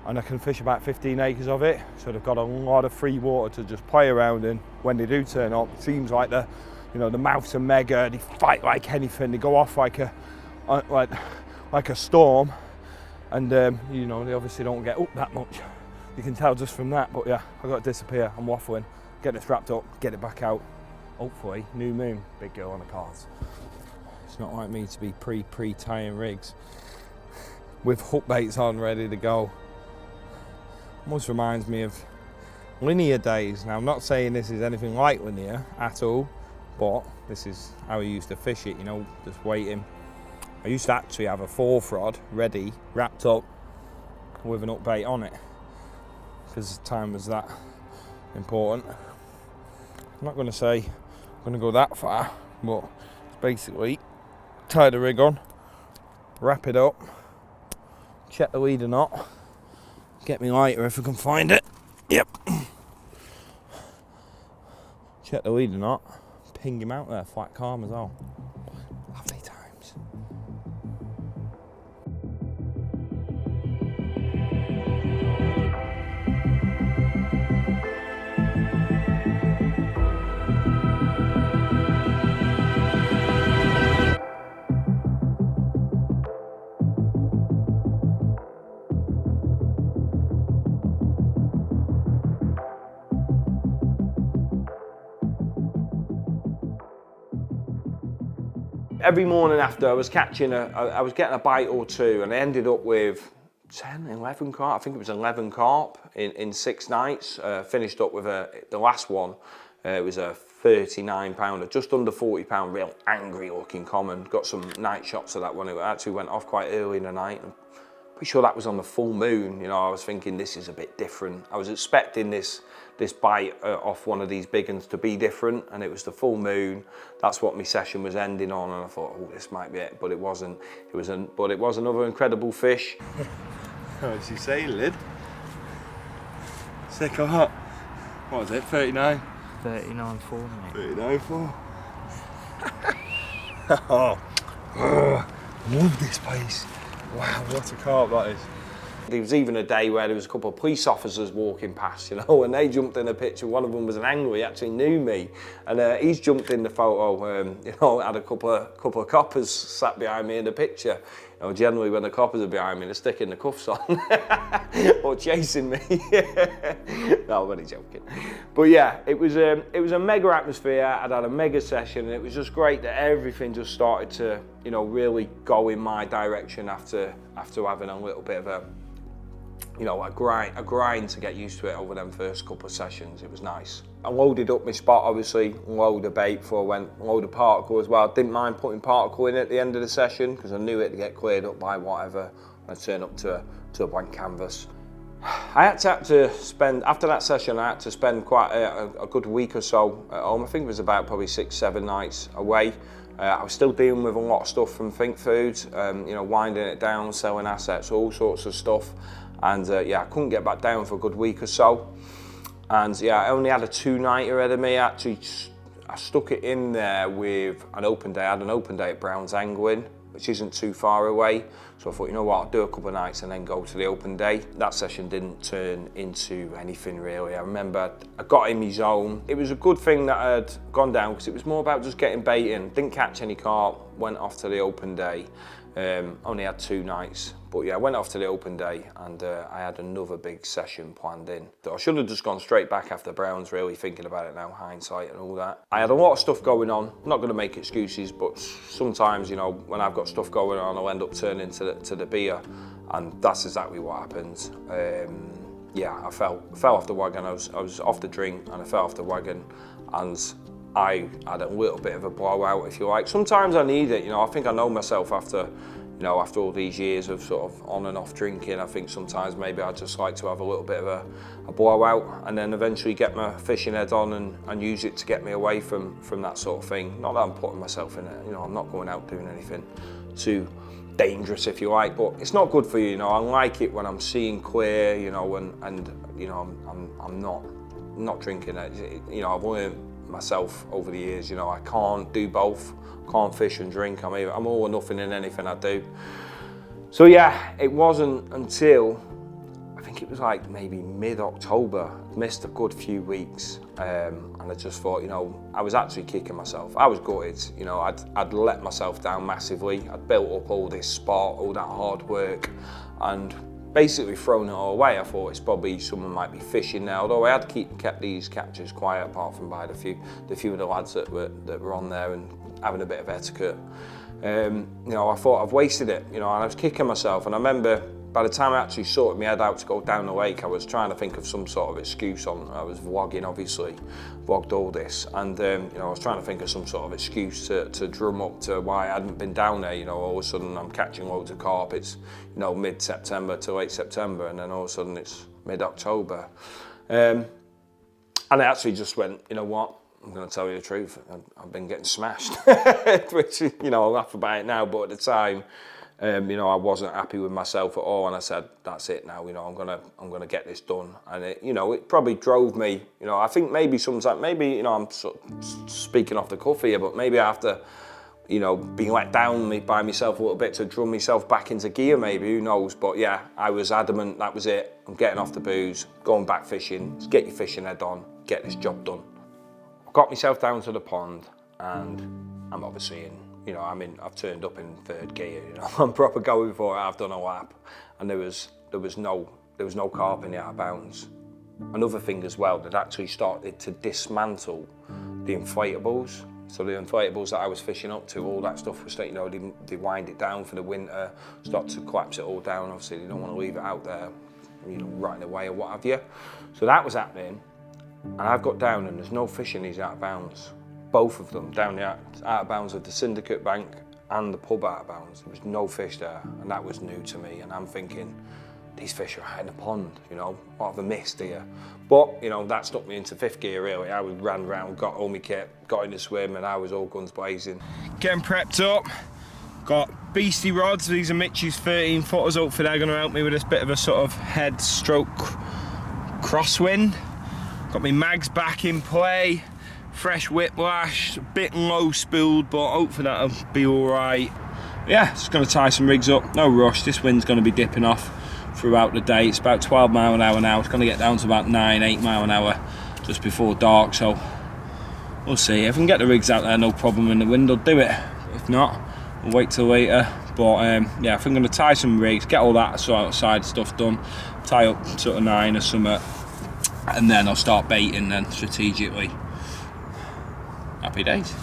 and I can fish about 15 acres of it. So they've got a lot of free water to just play around in when they do turn up. It seems like the mouths are mega. They fight like anything. They go off like a storm. And you know, they obviously don't get up that much. You can tell just from that, but yeah, I've got to disappear. I'm waffling. Get this wrapped up, get it back out. Hopefully, new moon, big girl on the cards. It's not like me to be pre-tying rigs with hook baits on, ready to go. Almost reminds me of linear days. Now, I'm not saying this is anything like linear at all, but this is how I used to fish it, you know, just waiting. I used to actually have a 4th rod ready, wrapped up with an hook bait on it, because time was that important. I'm not going to say I'm going to go that far, but it's basically tie the rig on, wrap it up, check the leader knot, get me lighter if I can find it. Yep. Check the leader knot, ping him out there, flat calm as well. Lovely times. Every morning after I was getting a bite or 2, and I ended up with 10, 11 carp. I think it was 11 carp in 6 nights. Finished up with the last one. It was a 39 pounder, just under 40 pound, real angry looking common. Got some night shots of that one. It actually went off quite early in the night. I'm pretty sure that was on the full moon. You know, I was thinking this is a bit different. I was expecting this bite off one of these big ones to be different, and it was the full moon. That's what my session was ending on, and I thought, oh, this might be it, but it wasn't. But it was another incredible fish. What did you say, Lid? Sick or hot? What was it, 39? 39.4, mate. 39.4. Oh, love this place. Wow, what a carp that is. There was even a day where there was a couple of police officers walking past, you know, and they jumped in a picture. One of them was an angler, he actually knew me, and he's jumped in the photo. You know, had a couple of coppers sat behind me in the picture. You know, generally when the coppers are behind me, they're sticking the cuffs on or chasing me. No, I'm only joking. But yeah, it was a mega atmosphere. I'd had a mega session, and it was just great that everything just started to, you know, really go in my direction after having a little bit of a, you know, a grind to get used to it over them first couple of sessions. It was nice. I loaded up my spot, obviously, load of bait before I went, load of particle as well. I didn't mind putting particle in at the end of the session because I knew it'd get cleared up by whatever. I'd turn up to a blank canvas. I had to spend, after that session, I had to spend quite a good week or so at home. I think it was about probably 6-7 nights away. I was still dealing with a lot of stuff from Think Foods, you know, winding it down, selling assets, all sorts of stuff. And yeah, I couldn't get back down for a good week or so. And yeah, I only had a 2-nighter ahead of me. Actually, I stuck it in there with an open day. I had an open day at Brown's Angling, which isn't too far away. So I thought, you know what, I'll do a couple of nights and then go to the open day. That session didn't turn into anything really. I remember I got in my zone. It was a good thing that I had gone down because it was more about just getting bait in. Didn't catch any carp, went off to the open day. Only had 2 nights, but yeah, I went off to the open day and I had another big session planned in. I should have just gone straight back after Browns, really thinking about it now, hindsight and all that. I had a lot of stuff going on. I'm not going to make excuses, but sometimes, you know, when I've got stuff going on, I'll end up turning to the beer, and that's exactly what happened. Yeah, I fell off the wagon. I was off the drink and I fell off the wagon, and I had a little bit of a blowout, if you like. Sometimes I need it, you know. I think I know myself after, you know, after all these years of sort of on and off drinking. I think sometimes maybe I just like to have a little bit of a blowout and then eventually get my fishing head on and use it to get me away from that sort of thing. Not that I'm putting myself in it, you know. I'm not going out doing anything too dangerous, if you like, but it's not good for you, you know. I like it when I'm seeing clear, you know, and you know, I'm not drinking it. You know, I've learned myself over the years, you know, I can't do both. Can't fish and drink. I'm all or nothing in anything I do. So yeah, it wasn't until I think it was like maybe mid-October, missed a good few weeks, and I just thought, you know, I was actually kicking myself. I was gutted, you know. I'd let myself down massively. I'd built up all this sport, all that hard work, and basically thrown it all away. I thought it's probably someone might be fishing now, although I had kept these captures quiet, apart from by the few of the lads that were on there and having a bit of etiquette. You know, I thought I've wasted it, you know, and I was kicking myself. And I remember by the time I actually sorted my head out to go down the lake, I was trying to think of some sort of excuse on. I was vlogging, obviously, vlogged all this, and you know, I was trying to think of some sort of excuse to drum up to why I hadn't been down there. You know, all of a sudden I'm catching loads of carp. It's, you know, mid-September to late September, and then all of a sudden it's mid-October, and I actually just went, you know what? I'm going to tell you the truth. I've been getting smashed, which, you know, I laugh about it now, but at the time, you know, I wasn't happy with myself at all, and I said, that's it now, you know, I'm gonna get this done. And it, you know, it probably drove me, you know, I think maybe sometimes, maybe, you know, I'm sort of speaking off the cuff here, but maybe I have to, you know, being let down by myself a little bit to drum myself back into gear, maybe, who knows. But yeah, I was adamant, that was it. I'm getting off the booze, going back fishing, get your fishing head on, get this job done. Got myself down to the pond, and I'm obviously in, you know, I've turned up in 3rd gear, you know, I'm proper going for it. I've done a lap, and there was no carp in the out of bounds. Another thing as well, they'd actually started to dismantle the inflatables. So the inflatables that I was fishing up to, all that stuff was, you know, they wind it down for the winter, start to collapse it all down. Obviously, they don't want to leave it out there, you know, rotting away or what have you. So that was happening. And I've got down and there's no fish in these out of bounds. Both of them, down the out of bounds of the Syndicate Bank and the pub out of bounds. There was no fish there, and that was new to me. And I'm thinking, these fish are out in the pond, you know, what have I missed here? But, you know, that stuck me into 5th gear really. I ran around, got all my kit, got in the swim, and I was all guns blazing. Getting prepped up. Got beastie rods. These are Mitch's 13 footers. Hopefully they're going to help me with this bit of a sort of head stroke crosswind. Got my mags back in play, fresh whiplash, a bit low spooled, but hopefully that'll be all right. Yeah, just gonna tie some rigs up, no rush. This wind's gonna be dipping off throughout the day. It's about 12 mile an hour now. It's gonna get down to about 8 mile an hour just before dark, so we'll see. If I can get the rigs out there, no problem, in the wind, I'll do it. If not, we'll wait till later. But yeah, if I'm gonna tie some rigs, get all that sort of side stuff done, tie up sort of 9 or something, and then I'll start baiting then strategically. Happy days.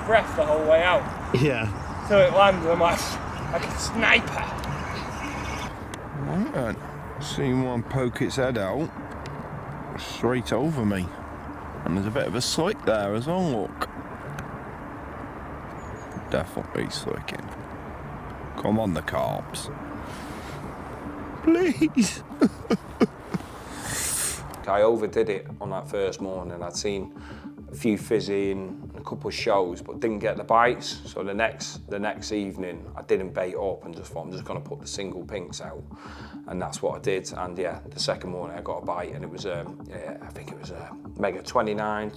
breath the whole way out. Yeah. So it landed, I'm like a sniper. Right, seen one poke its head out straight over me. And there's a bit of a slick there as well, look. Definitely slicking. Come on, the carps. Please. I overdid it on that first morning. I'd seen a few fizzing, a couple of shows, but didn't get the bites. So the next evening, I didn't bait up and just thought I'm just going to put the single pinks out, and that's what I did. And yeah, the second morning I got a bite, and it was I think it was a mega 29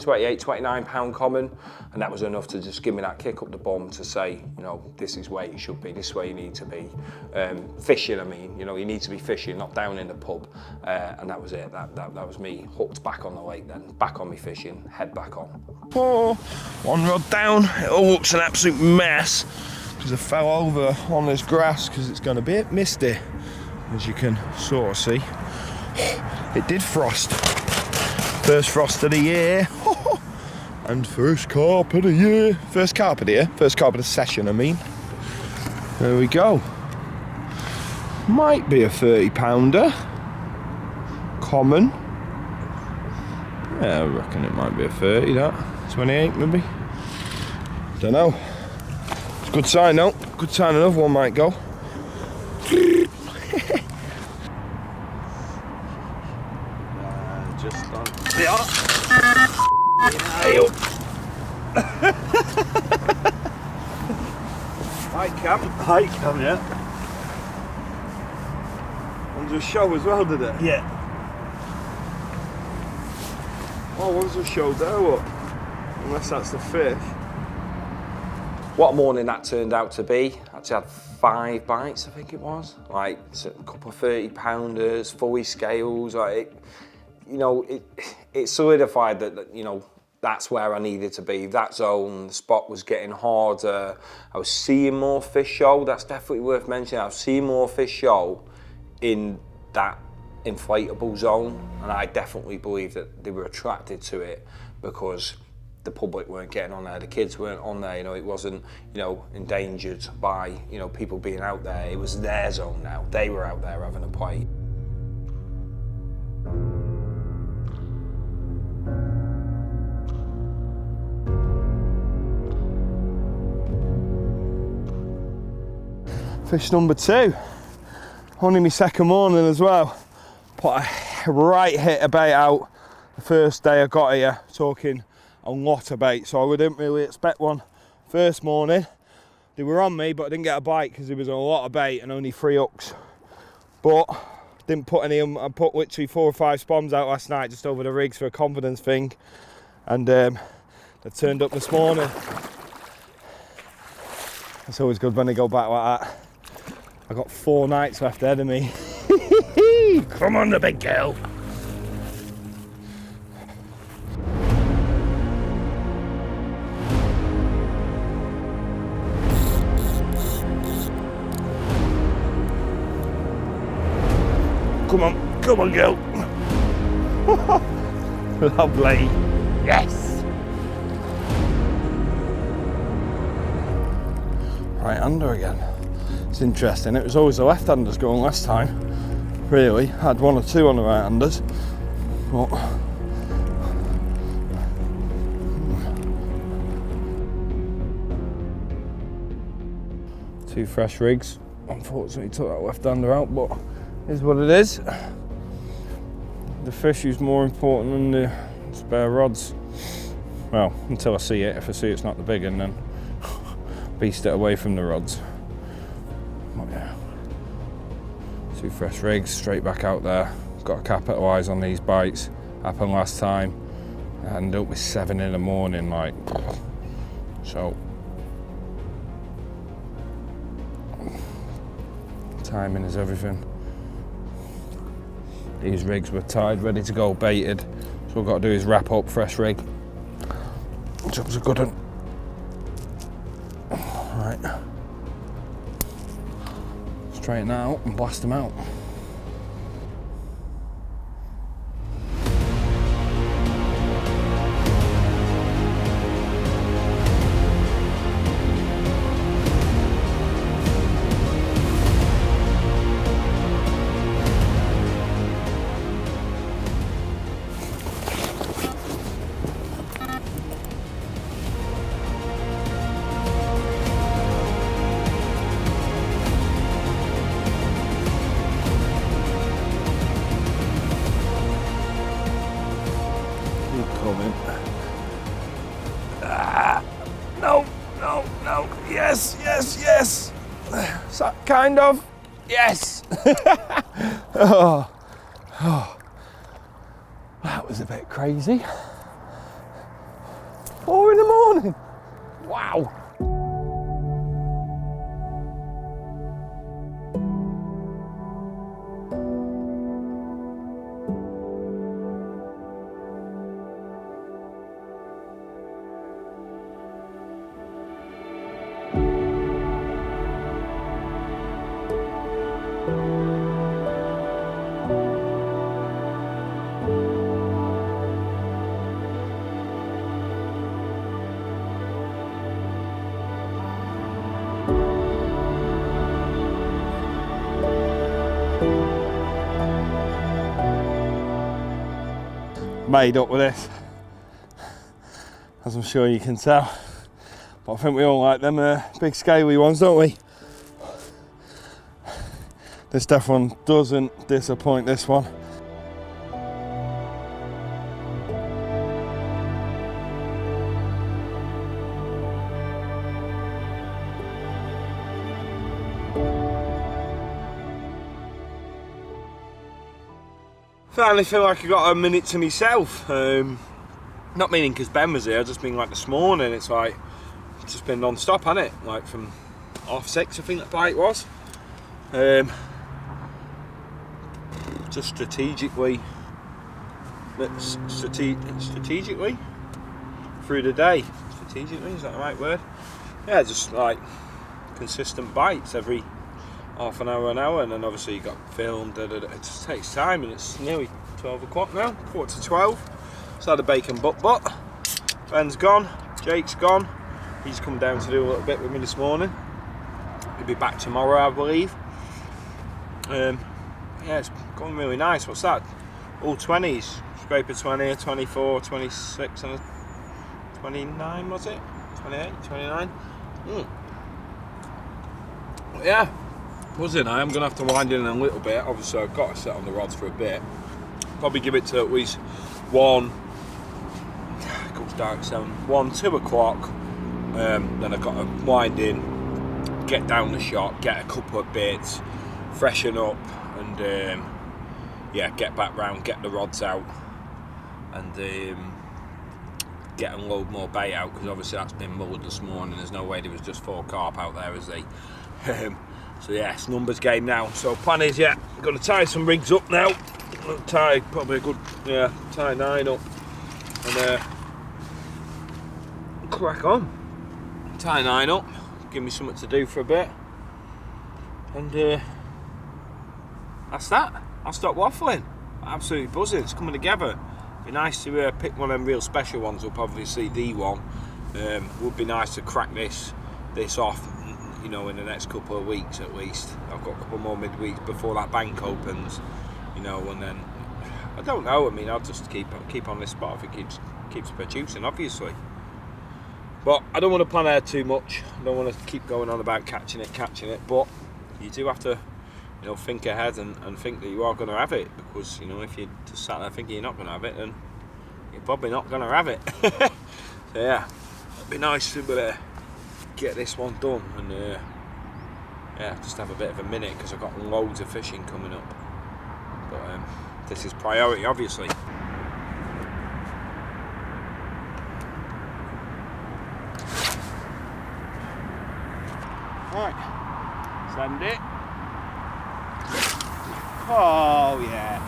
pound common, and that was enough to just give me that kick up the bum to say, you know, this is where you should be, this is where you need to be. Fishing, I mean, you know, you need to be fishing, not down in the pub, and that was it. That was me hooked back on the lake then, back on me fishing, head back on. Oh, one rod down, it all looks an absolute mess because I fell over on this grass because it's going to be a bit misty, as you can sort of see. It did frost. First frost of the year. And first carp of the year. First carp of the year. First carp of the session, I mean. There we go. Might be a 30 pounder. Common. Yeah, I reckon it might be a 30, that. 28 maybe. Don't know. It's a good sign though. Good sign another one might go. Just on. Hi Cam. Hi, come yeah. One's a show as well, did it? Yeah. Oh, one's a show there, what? Unless that's the fish. What a morning that turned out to be. Actually had 5 bites, I think it was. Like a couple of 30 pounders, fully scales. Like it, you know, it solidified that, you know, that's where I needed to be. That zone, the spot was getting harder. I was seeing more fish show. That's definitely worth mentioning. I was seeing more fish show in that inflatable zone, and I definitely believe that they were attracted to it because the public weren't getting on there, the kids weren't on there, you know, it wasn't, you know, endangered by, you know, people being out there. It was their zone now. They were out there having a play. Fish number 2. Only my second morning as well. Put a right hit of bait out the first day I got here, talking a lot of bait, so I didn't really expect one first morning. They were on me, but I didn't get a bite because there was a lot of bait and only 3 hooks. But didn't put any. I put literally 4 or 5 spawns out last night just over the rigs for a confidence thing, and they turned up this morning. It's always good when they go back like that. I got 4 nights left ahead of me. Come on, the big girl. Come on, girl. Lovely. Yes. Right under again. It's interesting. It was always the left-handers going last time. Really, I had 1 or 2 on the right-handers. But two fresh rigs. Unfortunately, took that left-hander out, but it is what it is. The fish is more important than the spare rods. Well, until I see it. If I see it's not the big one, then beast it away from the rods. But yeah, 2 fresh rigs, straight back out there. Got to capitalise on these bites. Happened last time. I ended up with 7 in the morning, like, so. Timing is everything. These rigs were tied, ready to go, baited. So all I've got to do is wrap up fresh rig. Job's a good one. Right. Straighten that out and blast them out. Yes, yes, yes. So, kind of. Yes. Oh, oh. That was a bit crazy. 4 in the morning. Wow. Made up with this, as I'm sure you can tell, but I think we all like them big scaly ones, don't we? This definitely doesn't disappoint, this one. Finally feel like I got a minute to myself. Not meaning because Ben was here, just mean like this morning, it's like, it's just been non-stop, hasn't it? Like from 6:30, I think that bite was. Just strategically through the day. Strategically, is that the right word? Yeah, just like consistent bites every half an hour, and then obviously you got filmed. It just takes time, and it's nearly 12 o'clock now, 11:45. So I had a bacon butt. Ben's gone, Jake's gone. He's come down to do a little bit with me this morning. He'll be back tomorrow, I believe. Yeah, it's going really nice. What's that? All 20s. Scrape a 20, a 24, 26, and a 29, was it? 28, 29? Yeah. Buzzing. I am going to have to wind in a little bit. Obviously I've got to sit on the rods for a bit. Probably give it to at least 1, it goes dark 7, 2 o'clock. Then I've got to wind in, get down the shot, get a couple of bits, freshen up, and yeah, get back round, get the rods out, and get and load more bait out, because obviously that's been mullered this morning. There's no way there was just 4 carp out there, is there? So yeah, it's numbers game now. So plan is, yeah, I'm going to tie some rigs up now. Tie probably a good, yeah, tie 9 up, and crack on. Tie 9 up, give me something to do for a bit, and that's that. I'll stop waffling. Absolutely buzzing. It's coming together. Be nice to pick one of them real special ones up. Obviously the one would be nice to crack this off, you know, in the next couple of weeks at least. I've got a couple more midweeks before that bank opens, you know, and then I don't know. I mean, I'll just keep on this spot if it keeps producing, obviously. But I don't want to plan ahead too much. I don't want to keep going on about catching it. But you do have to, you know, think ahead and think that you are going to have it, because, you know, if you just sat there thinking you're not going to have it, then you're probably not going to have it. So yeah, it'd be nice to get this one done, and yeah, just have a bit of a minute, because I've got loads of fishing coming up. But this is priority, obviously. Right, send it. Oh yes.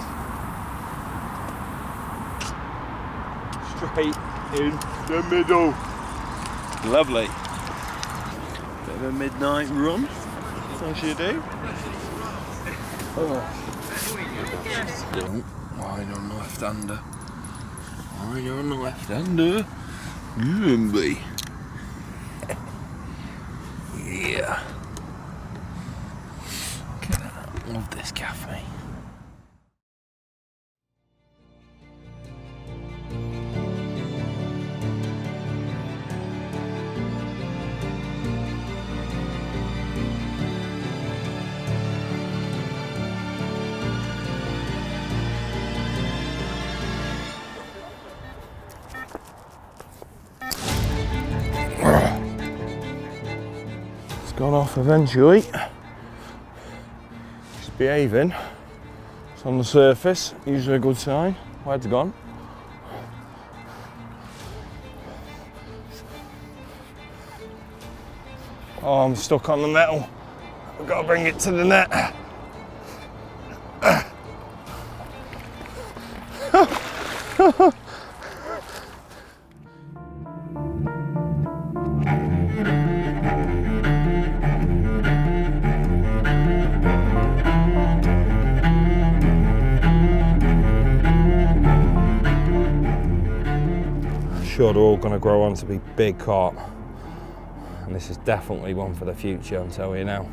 Straight in the middle. Lovely. Bit of a midnight run, as you do. Oh. Don't line on the left hander. Line on the left hander. Remember. Yeah. Look at that. Love this cafe. gone off eventually. He's behaving. It's on the surface, usually a good sign. Where's it gone? Oh, I'm stuck on the metal. I've got to bring it to the net. Sure, they're all going to grow on to be big carp. And this is definitely one for the future, I'm telling you now.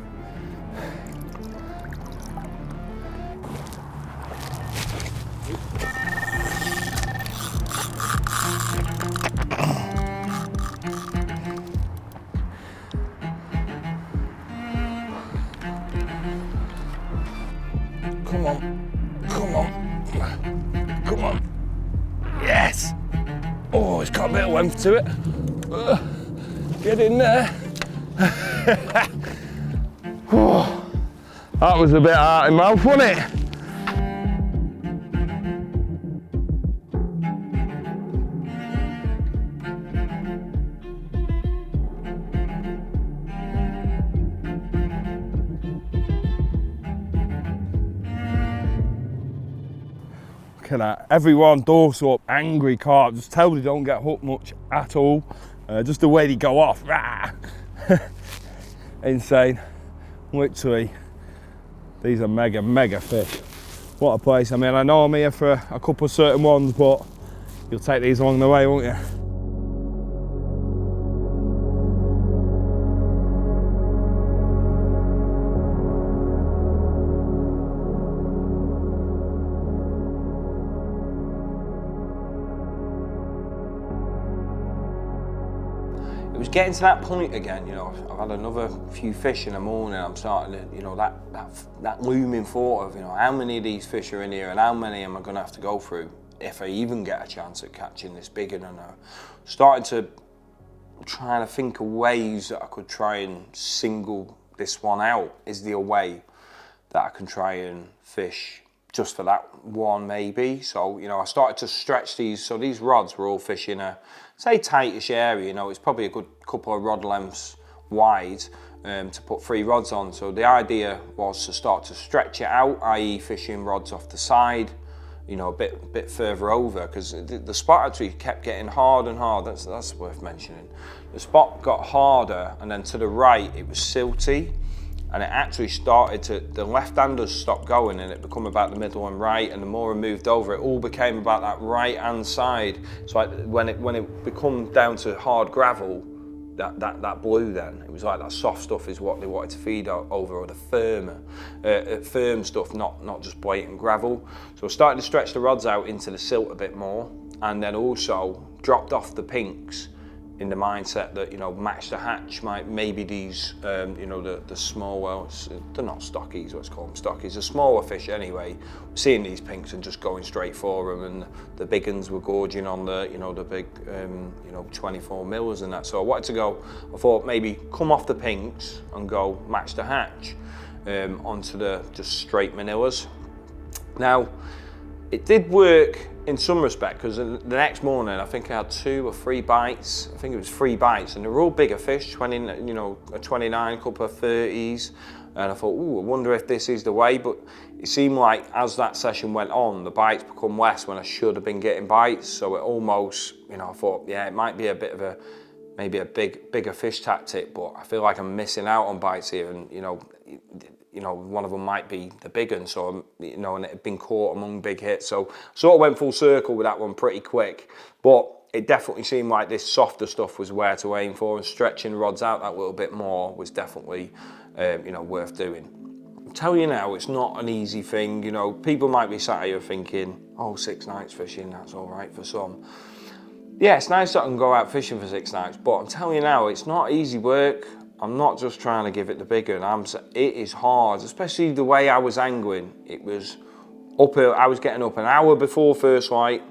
Come on, come on, come on. Yes! Oh, it's got a bit of length to it. Get in there. Oh, that was a bit hard in mouth, wasn't it? Look at that. Everyone dorsal up, angry carp. Just tell they don't get hooked much at all. Just the way they go off. Rah! Insane. Literally, these are mega, mega fish. What a place. I mean, I know I'm here for a couple of certain ones, but you'll take these along the way, won't you? It was getting to that point again, you know. I've had another few fish in the morning. I'm starting to, you know, that looming thought of, you know, how many of these fish are in here and how many am I going to have to go through if I even get a chance at catching this bigger than I. Starting to trying to think of ways that I could try and single this one out. Is there a way that I can try and fish just for that one maybe? So, you know, I started to stretch these. So these rods were all fishing a, say, tightish area. You know, it's probably a good couple of rod lengths wide to put 3 rods on. So the idea was to start to stretch it out, i.e. fishing rods off the side, you know, a bit further over, because the spot actually kept getting hard and hard. That's worth mentioning. The spot got harder, and then to the right it was silty, and it actually started to, the left-handers stopped going and it became about the middle and right, and the more I moved over it all became about that right-hand side. So when it become down to hard gravel, that blue then, it was like that soft stuff is what they wanted to feed over, or the firm stuff, not just blatant gravel. So I started to stretch the rods out into the silt a bit more, and then also dropped off the pinks in the mindset that, you know, match the hatch, maybe these, you know, the smaller, they're not stockies, let's call them stockies, the smaller fish anyway, seeing these pinks and just going straight for them, and the big ones were gorging on the, you know, the big, you know, 24 millers and that. So I wanted to go, I thought maybe come off the pinks and go match the hatch onto the just straight manillas. Now, it did work in some respect, because the next morning I think I had 2 or 3 bites. I think it was 3 bites, and they were all bigger fish, 20, you know, a 29, couple of 30s, and I thought, ooh, I wonder if this is the way. But it seemed like as that session went on, the bites become less when I should have been getting bites. So it almost, you know, I thought, yeah, it might be a bit of a, maybe a bigger fish tactic, but I feel like I'm missing out on bites here, and you know, one of them might be the big one, so, you know, and it had been caught among big hits. So sort of went full circle with that one pretty quick, but it definitely seemed like this softer stuff was where to aim for, and stretching rods out that little bit more was definitely, you know, worth doing. I'll tell you now, it's not an easy thing. You know, people might be sat here thinking, oh, 6 nights fishing, that's all right for some. Yeah, it's nice that I can go out fishing for 6 nights, but I'm telling you now, it's not easy work. I'm not just trying to give it the big one. It is hard, especially the way I was angling. It was uphill. I was getting up an hour before first light.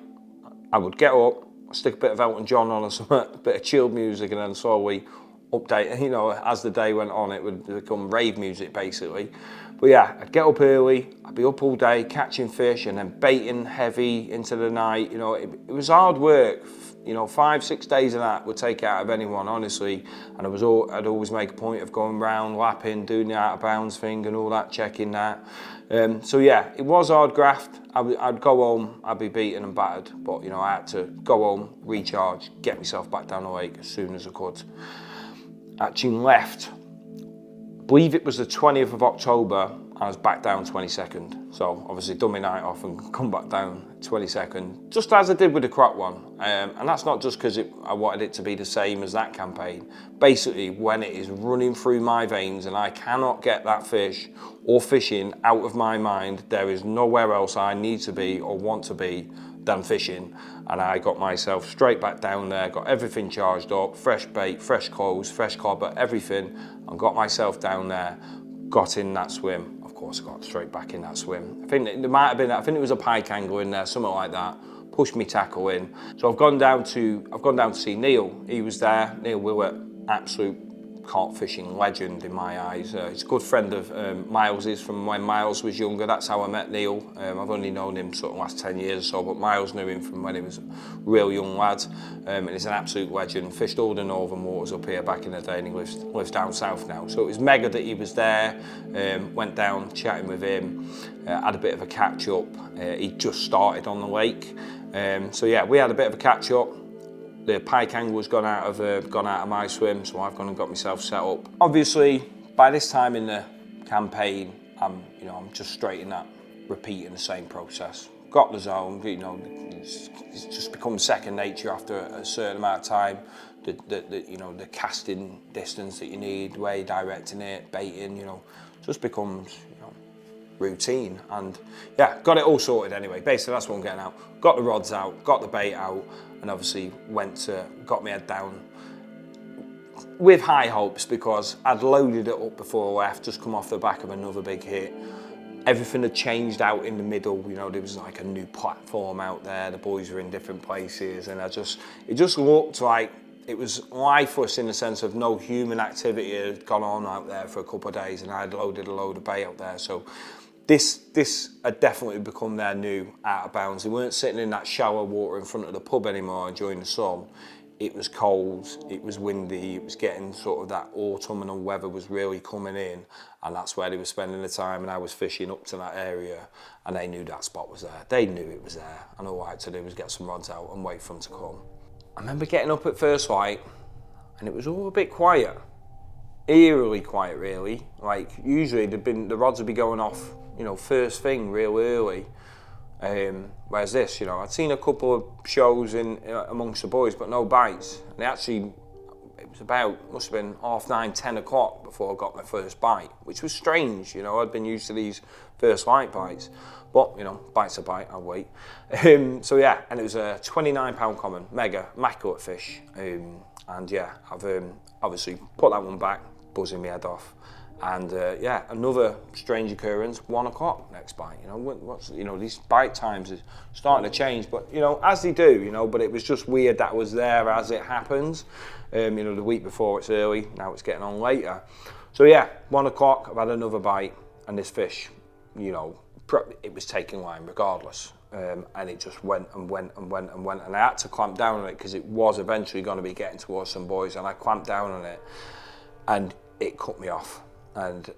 I would get up, stick a bit of Elton John on or something, a bit of chilled music, and then slowly update, you know, as the day went on, it would become rave music basically. But yeah, I'd get up early, I'd be up all day catching fish and then baiting heavy into the night. You know, it was hard work. You know, 5-6 days of that would take it out of anyone, honestly. And I'd always make a point of going round, lapping, doing the out of bounds thing and all that, checking that. So yeah, it was hard graft. I'd go home, I'd be beaten and battered, but you know, I had to go home, recharge, get myself back down the lake as soon as I could. Actually left, I believe it was the 20th of October, I was back down 22nd. So obviously done my night off and come back down 22nd, just as I did with the Croc one. And that's not just because I wanted it to be the same as that campaign. Basically, when it is running through my veins and I cannot get that fish or fishing out of my mind, there is nowhere else I need to be or want to be than fishing. And I got myself straight back down there, got everything charged up, fresh bait, fresh clothes, fresh cobber, everything, and got myself down there, got in that swim. Of course, I got straight back in that swim. I think there might have been, I think it was a pike angle in there, something like that. Pushed me tackle in. So I've gone down to see Neil. He was there. Neil Willett, absolute carp fishing legend in my eyes. He's a good friend of Miles's from when Miles was younger. That's how I met Neil. I've only known him sort of last 10 years or so, but Miles knew him from when he was a real young lad. And he's an absolute legend. Fished all the northern waters up here back in the day, and he lives down south now. So it was mega that he was there. Went down chatting with him, had a bit of a catch up. He just started on the lake. So yeah, we had a bit of a catch up. The pike angle has gone out of my swim, so I've gone and got myself set up. Obviously, by this time in the campaign, I'm just straight in that, repeating the same process. Got the zone, you know, it's just become second nature after a certain amount of time. The casting distance that you need, way directing it, baiting, you know, just becomes, you know, routine. And yeah, got it all sorted anyway. Basically, that's what I'm getting out. Got the rods out, got the bait out, and obviously got my head down with high hopes because I'd loaded it up before I left, just come off the back of another big hit. Everything had changed out in the middle, you know, there was like a new platform out there, the boys were in different places, and it just looked like it was lifeless in the sense of no human activity had gone on out there for a couple of days, and I'd loaded a load of bait out there. So this had definitely become their new out of bounds. They weren't sitting in that shallow water in front of the pub anymore enjoying the sun. It was cold, it was windy, it was getting sort of that autumnal weather was really coming in, and that's where they were spending the time, and I was fishing up to that area, and they knew that spot was there. They knew it was there, and all I had to do was get some rods out and wait for them to come. I remember getting up at first light, and it was all a bit quiet. Eerily quiet, really. Like, usually the rods would be going off, you know, first thing, real early. Whereas this, you know, I'd seen a couple of shows amongst the boys, but no bites. And it was about, must have been 9:30, 10 o'clock before I got my first bite, which was strange, you know, I'd been used to these first light bites. But, you know, bite's a bite, I'll wait. So yeah, and it was a 29-pound common, mega, immaculate fish. And yeah, I've obviously put that one back, buzzing my head off. And yeah, another strange occurrence, 1 o'clock next bite. You know, these bite times are starting to change, but you know, as they do, you know, but it was just weird that was there as it happens. You know, the week before it's early, now it's getting on later. So yeah, 1 o'clock, I've had another bite, and this fish, you know, it was taking line regardless. And it just went and went and went and went, and I had to clamp down on it because it was eventually going to be getting towards some boys, and I clamped down on it, and it cut me off. And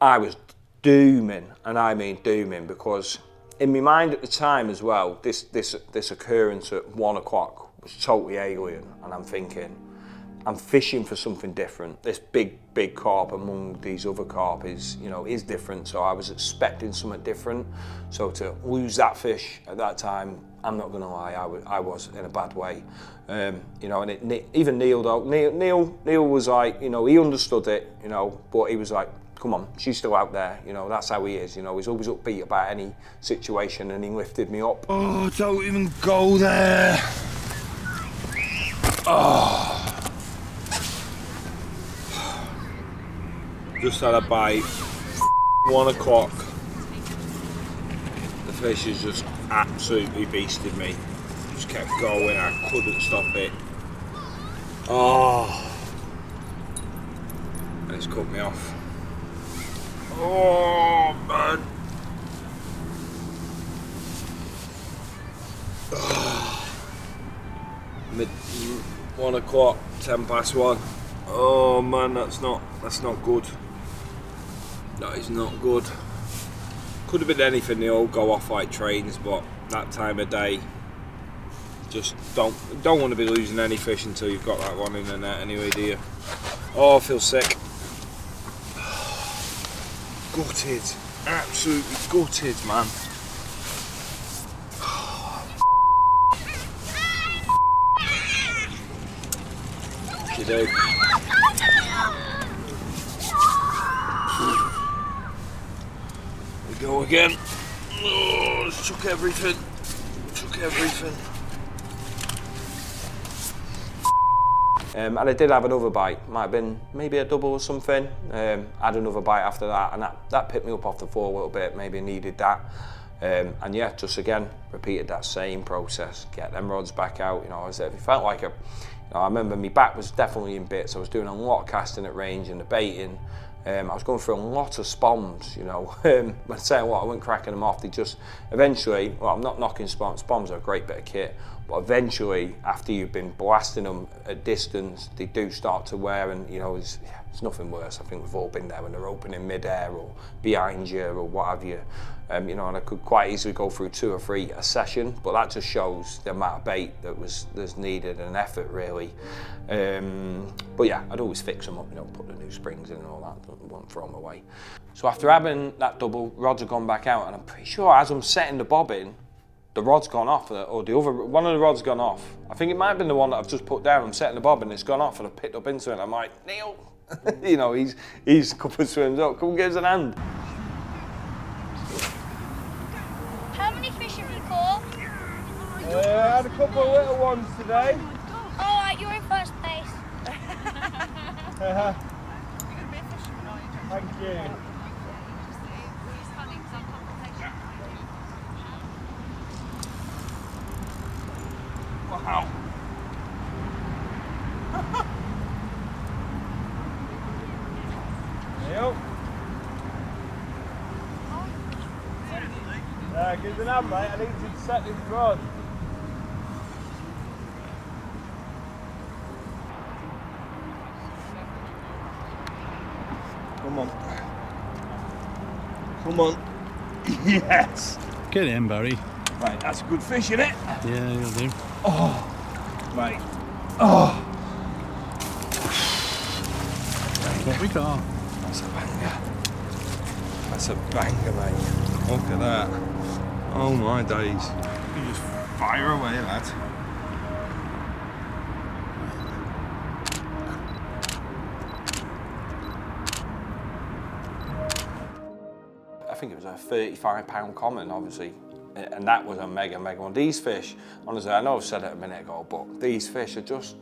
I was dooming, and I mean dooming, because in my mind at the time as well, this occurrence at 1 o'clock was totally alien, and I'm thinking, I'm fishing for something different. This big carp among these other carp is different, so I was expecting something different. So to lose that fish at that time, I'm not gonna lie, I was in a bad way. You know, and even Neil though, Neil was like, you know, he understood it, you know, but he was like, come on, she's still out there, you know, that's how he is, you know, he's always upbeat about any situation, and he lifted me up. Oh, don't even go there. Oh. Just had a bite, 1 o'clock. The fish has just absolutely beasted me. Just kept going, I couldn't stop it. Oh. it's cut me off. Oh man. Mid 1 o'clock, 10 past 1. Oh man, that's not good. That is not good. Could have been anything, they all go off like trains, but that time of day, just don't want to be losing any fish until you've got that one in the net anyway, do you? Oh, I feel sick. Gutted, absolutely gutted, man. You do. We go again. Oh, let's chuck everything. Chuck everything. And I did have another bite. Might have been maybe a double or something. Had another bite after that, and that picked me up off the floor a little bit. Maybe needed that. And yeah, just again repeated that same process. Get them rods back out. You know, as it felt like I remember my back was definitely in bits. I was doing a lot of casting at range and the baiting. I was going through a lot of spoms, you know. When I say what, I wasn't cracking them off. They just eventually, well, I'm not knocking spoms. Spoms are a great bit of kit, but eventually, after you've been blasting them at distance, they do start to wear, and you know, it's nothing worse. I think we've all been there when they're opening mid-air or behind you or what have you. You know, and I could quite easily go through 2 or 3 a session, but that just shows the amount of bait that's needed and effort really. But yeah, I'd always fix them up, you know, put the new springs in and all that, won't throw them away. So after having that double, rods have gone back out, and I'm pretty sure as I'm setting the bobbin, the rod's gone off, or the other, one of the rods gone off. I think it might have been the one that I've just put down. I'm setting the bobbin, it's gone off, and I've picked up into it. I'm like, Neil, you know, he's a couple of swims up, come give us an hand. How many fish have you caught? I had a couple of little ones today. Alright, you're in first place. Thank you. Wow. Neil. Give us an hand, mate. I need to set this rod. Come on. Come on. Yes. Get in, Barry. Right, that's a good fish, isn't it? Yeah, you'll do. Oh, right. Oh. What we got? That's a banger. That's a banger, mate. Look at that. Oh my days. You just fire away, lad. I think it was a £35 common, obviously, and that was a mega one. These fish, honestly, I know I've said it a minute ago, but these fish are just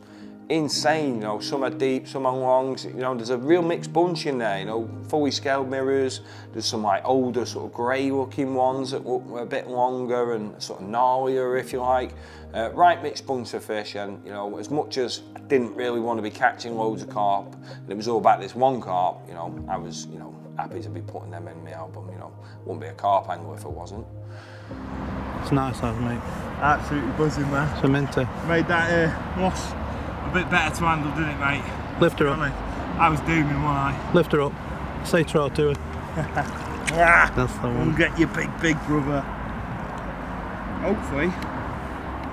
insane. You know, some are deep, some are long. You know, there's a real mixed bunch in there. You know, fully scaled mirrors. There's some like older, sort of grey-looking ones that were a bit longer and sort of gnarlier, if you like. Right mixed bunch of fish, and you know, as much as I didn't really want to be catching loads of carp, and it was all about this one carp, you know, I was, you know, happy to be putting them in my album. You know, wouldn't be a carp angler if it wasn't. It's nice, mate. Absolutely buzzing, man. It's a minty. Made that moss a bit better to handle, didn't it, mate? Lift her up. I was dooming, wasn't I? Lift her up. Say throw to her. That's the one. We'll get you big brother. Hopefully,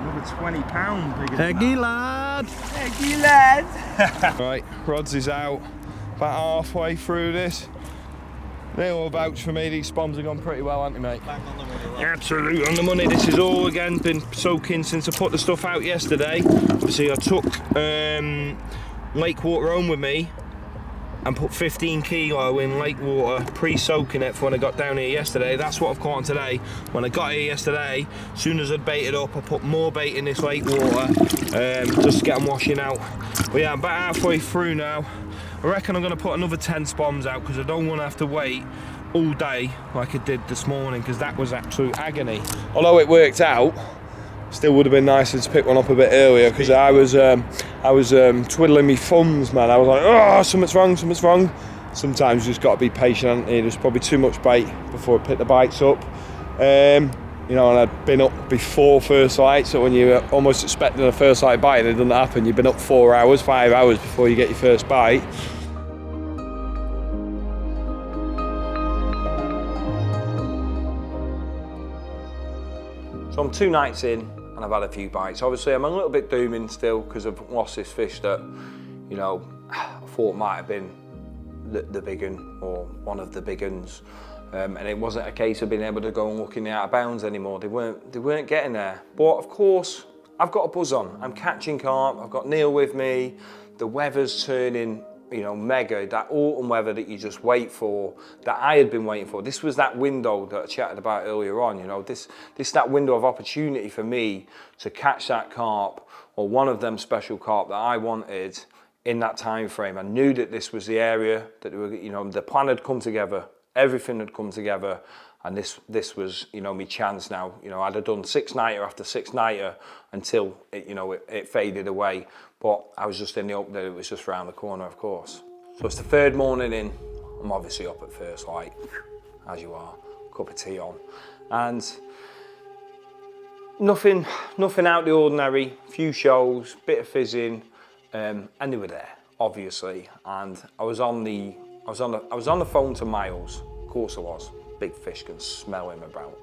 another £20 bigger than Eggy that. lad! Eggy lad! Right, rods is out. About halfway through this. They all vouch for me. These spoms have gone pretty well, haven't they, mate? Bang on the money. Absolutely on the money. This has all again been soaking since I put the stuff out yesterday. See, I took lake water home with me and put 15 kilo in lake water, pre-soaking it for when I got down here yesterday. That's what I've caught on today. When I got here yesterday, as soon as I'd baited up, I put more bait in this lake water just to get them washing out. But yeah, I'm about halfway through now. I reckon I'm going to put another 10 spoms out because I don't want to have to wait all day like I did this morning, because that was absolute agony. Although it worked out, still would have been nicer to pick one up a bit earlier, because I was twiddling my thumbs, man. I was like, oh, something's wrong. sometimes you just got to be patient. There's probably too much bait before I pick the bites up. You know, and I'd been up before first light, so when you're almost expecting a first light bite and it doesn't happen, you've been up 4 hours, 5 hours before you get your first bite. So I'm 2 nights in and I've had a few bites. Obviously I'm a little bit dooming still because I've lost this fish that, you know, I thought might have been the big un or one of the big uns. And it wasn't a case of being able to go and look in the out of bounds anymore. They weren't getting there. But of course, I've got a buzz on. I'm catching carp, I've got Neil with me, the weather's turning, you know, mega, that autumn weather that you just wait for, that I had been waiting for. This was that window that I chatted about earlier on, you know, this that window of opportunity for me to catch that carp or one of them special carp that I wanted in that time frame. I knew that this was the area that, you know, the plan had come together. Everything had come together, and this was, you know, my chance now. You know, I'd have done 6-nighter after 6-nighter until it faded away. But I was just in the hope that it was just round the corner, of course. So it's the 3rd morning in. I'm obviously up at first light, as you are. Cup of tea on, and nothing out of the ordinary. Few shows, bit of fizzing, and they were there, obviously. And I was on the phone to Miles. Of course I was. Big fish can smell him about.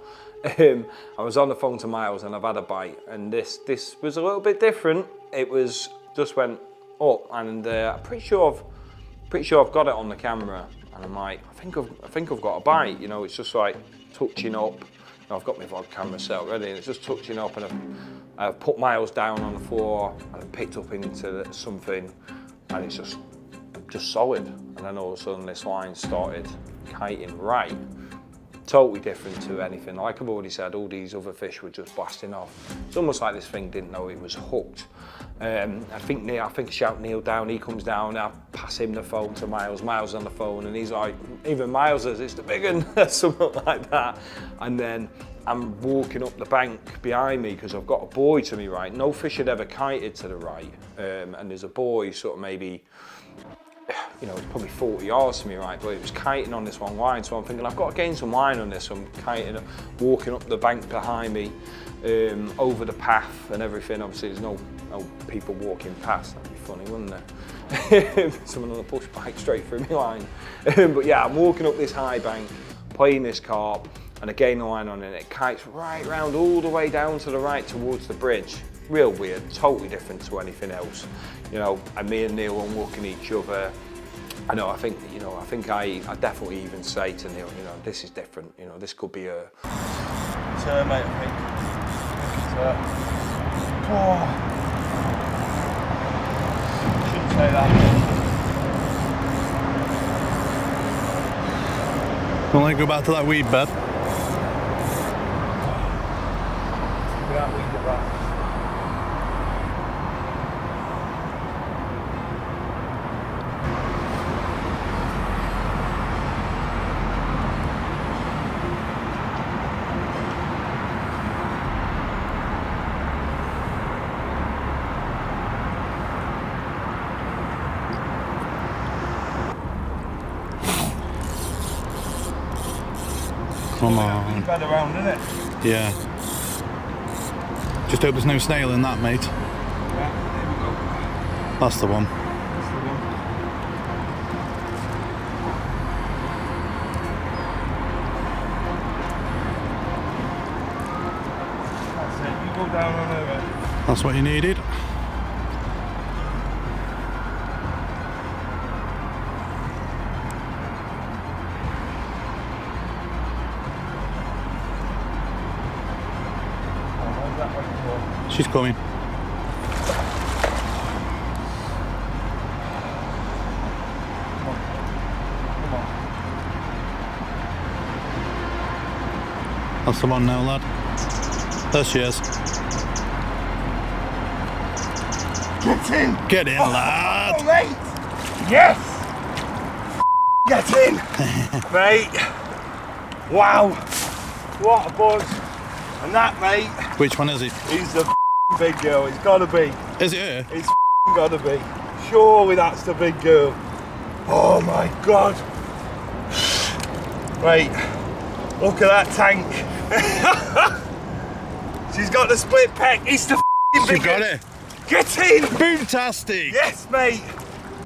I was on the phone to Miles and I've had a bite, and this was a little bit different. It was just went up, and I'm pretty sure I've got it on the camera, and I'm like, I think I've got a bite. You know, it's just like touching up. You know, I've got my vlog camera set up ready, and it's just touching up, and I've put Miles down on the floor and I've picked up into something, and it's just solid. And then all of a sudden this line started kiting right. Totally different to anything. Like I've already said, all these other fish were just blasting off. It's almost like this thing didn't know it was hooked. I think I shout Neil down, he comes down, I pass him the phone to Miles. Miles on the phone, and he's like, even Miles says, it's the big one, something like that. And then I'm walking up the bank behind me because I've got a buoy to me right. No fish had ever kited to the right. And there's a buoy sort of maybe, you know, it's probably 40 yards to me, right, but it was kiting on this one line, so I'm thinking I've got to gain some line on this, so I'm kiting, walking up the bank behind me, over the path and everything. Obviously there's no people walking past, that'd be funny, wouldn't there? Someone on a push bike straight through my line. But yeah, I'm walking up this high bank, playing this carp, and I gain the line on it, and it kites right round all the way down to the right towards the bridge. Real weird, totally different to anything else. You know, and me and Neil unlooking each other. I think I definitely even say to Neil, you know, this is different. You know, this could be a Turn, mate, I think. Shouldn't say that. Don't let go back to that weed bed. Come on. Bed around, isn't it? Yeah. Just hope there's no snail in that, mate. Yeah, there we go. That's the one. That's the one. That's it, you go down on over. That's what you needed. She's coming. That's the one now, lad. There she is. Get in! Get in, lad! Oh, mate! Yes! Get in! Mate! Wow! What a buzz! And that, mate, Which one is it? he's the big girl. It's gotta be. Is it her? It's gotta be. Surely that's the big girl. Oh my God. Wait, look at that tank. She's got the split peck. It's the She got it. Get in. Fantastic. Yes, mate.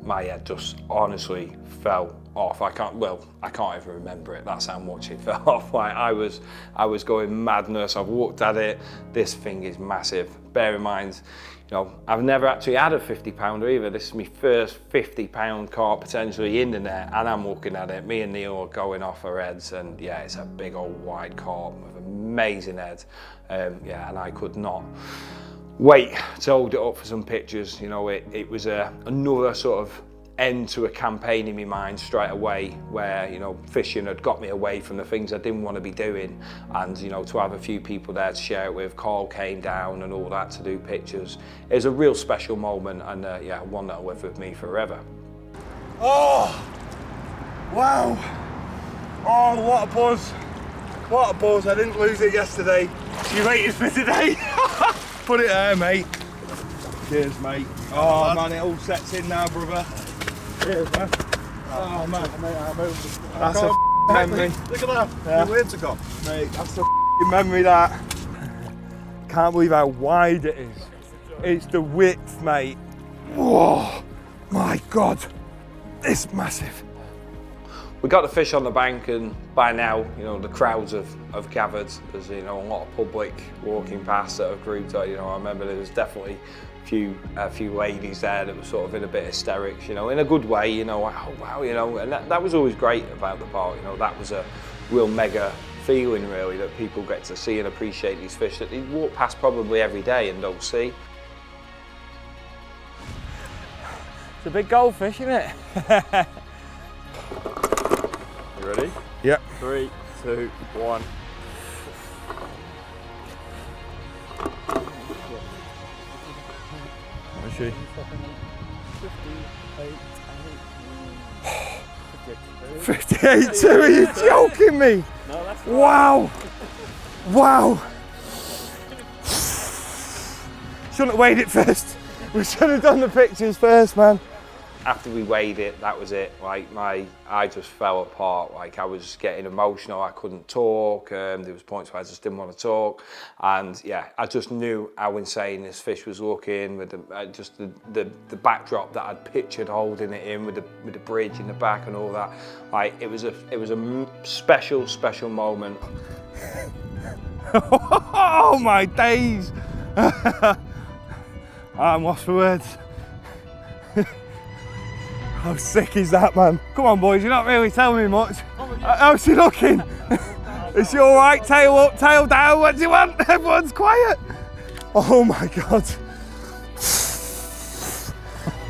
My head just honestly fell off. I can't even remember it. That's how much it fell off. Like I was going madness. I've looked at it. This thing is massive. Bear in mind, you know, I've never actually had a 50-pounder either. This is my first 50-pound carp potentially in the net, and I'm looking at it. Me and Neil are going off our heads, and yeah, it's a big old white carp with an amazing head. Yeah, and I could not wait to hold it up for some pictures. You know, it was another sort of end to a campaign in my mind straight away, where, you know, fishing had got me away from the things I didn't want to be doing, and, you know, to have a few people there to share it with. Carl came down and all that to do pictures. It was a real special moment, and yeah, one that'll live with me forever. Oh, wow. Oh, what a buzz. What a buzz. I didn't lose it yesterday. She waited for today. Put it there, mate. Cheers, mate. Oh, man, it all sets in now, brother. Cheers, man. Oh, man. That's a memory. Look at that. Yeah. Where's it gone? Mate, that's a memory, that. Can't believe how wide it is. It's the width, mate. Whoa, my God. It's massive. We got the fish on the bank, and by now, you know, the crowds have gathered. There's, you know, a lot of public walking past that have grouped. You know, I remember there was definitely a few ladies there that were sort of in a bit of hysterics, you know, in a good way, you know, oh wow, you know, and that was always great about the park. You know, that was a real mega feeling, really, that people get to see and appreciate these fish that they walk past probably every day and don't see. It's a big goldfish, isn't it? You ready? Yep. 3, 2, 1. Where is she? 58 too, are you joking me? No, that's right. Wow! Wow! Shouldn't have weighed it first. We should have done the pictures first, man. After we weighed it, that was it. Like, I just fell apart. Like, I was getting emotional. I couldn't talk. There was points where I just didn't want to talk. And yeah, I just knew how insane this fish was looking, with the backdrop that I'd pictured holding it in, with the bridge in the back and all that. Like, it was a special moment. Oh my days! I'm lost for words. How sick is that, man? Come on, boys, you're not really telling me much. How's she looking? Is she all right? Tail up, tail down, what do you want? Everyone's quiet. Oh my God.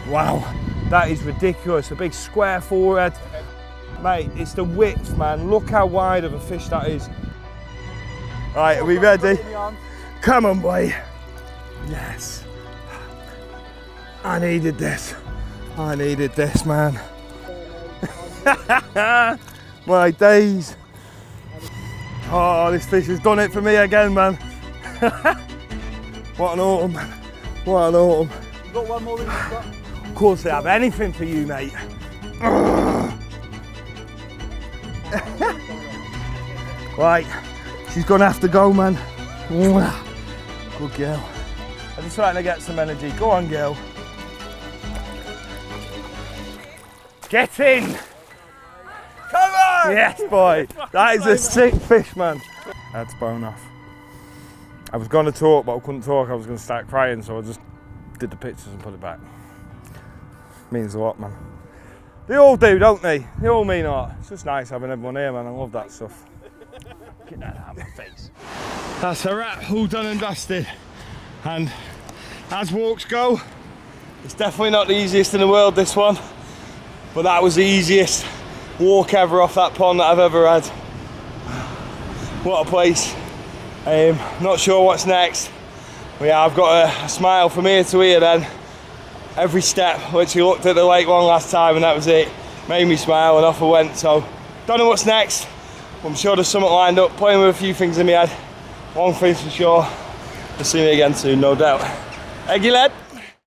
Wow, that is ridiculous. A big square forehead. Mate, it's the width, man. Look how wide of a fish that is. Right, are we ready? Come on, boy. Yes. I needed this. I needed this, man. My days. Oh, this fish has done it for me again, man. What an autumn. What an autumn. You got one more than you've got? Of course they have anything for you, mate. Right, she's gonna have to go, man. Good girl. I'm just trying to get some energy. Go on, girl. Get in! Come on! Yes, boy. That is a sick fish, man. I had to bone off. I was going to talk, but I couldn't talk. I was going to start crying, so I just did the pictures and put it back. Means a lot, man. They all do, don't they? They all mean a lot. It's just nice having everyone here, man. I love that stuff. Get that out of my face. That's a wrap, all done and dusted. And as walks go, it's definitely not the easiest in the world, this one. But that was the easiest walk ever off that pond that I've ever had. What a place. Not sure what's next. But yeah, I've got a smile from ear to ear then. Every step, literally looked at the lake one last time and that was it. Made me smile and off I went. So, don't know what's next. I'm sure there's something lined up, playing with a few things in my head. One thing's for sure, you'll see me again soon, no doubt. Eggy lad.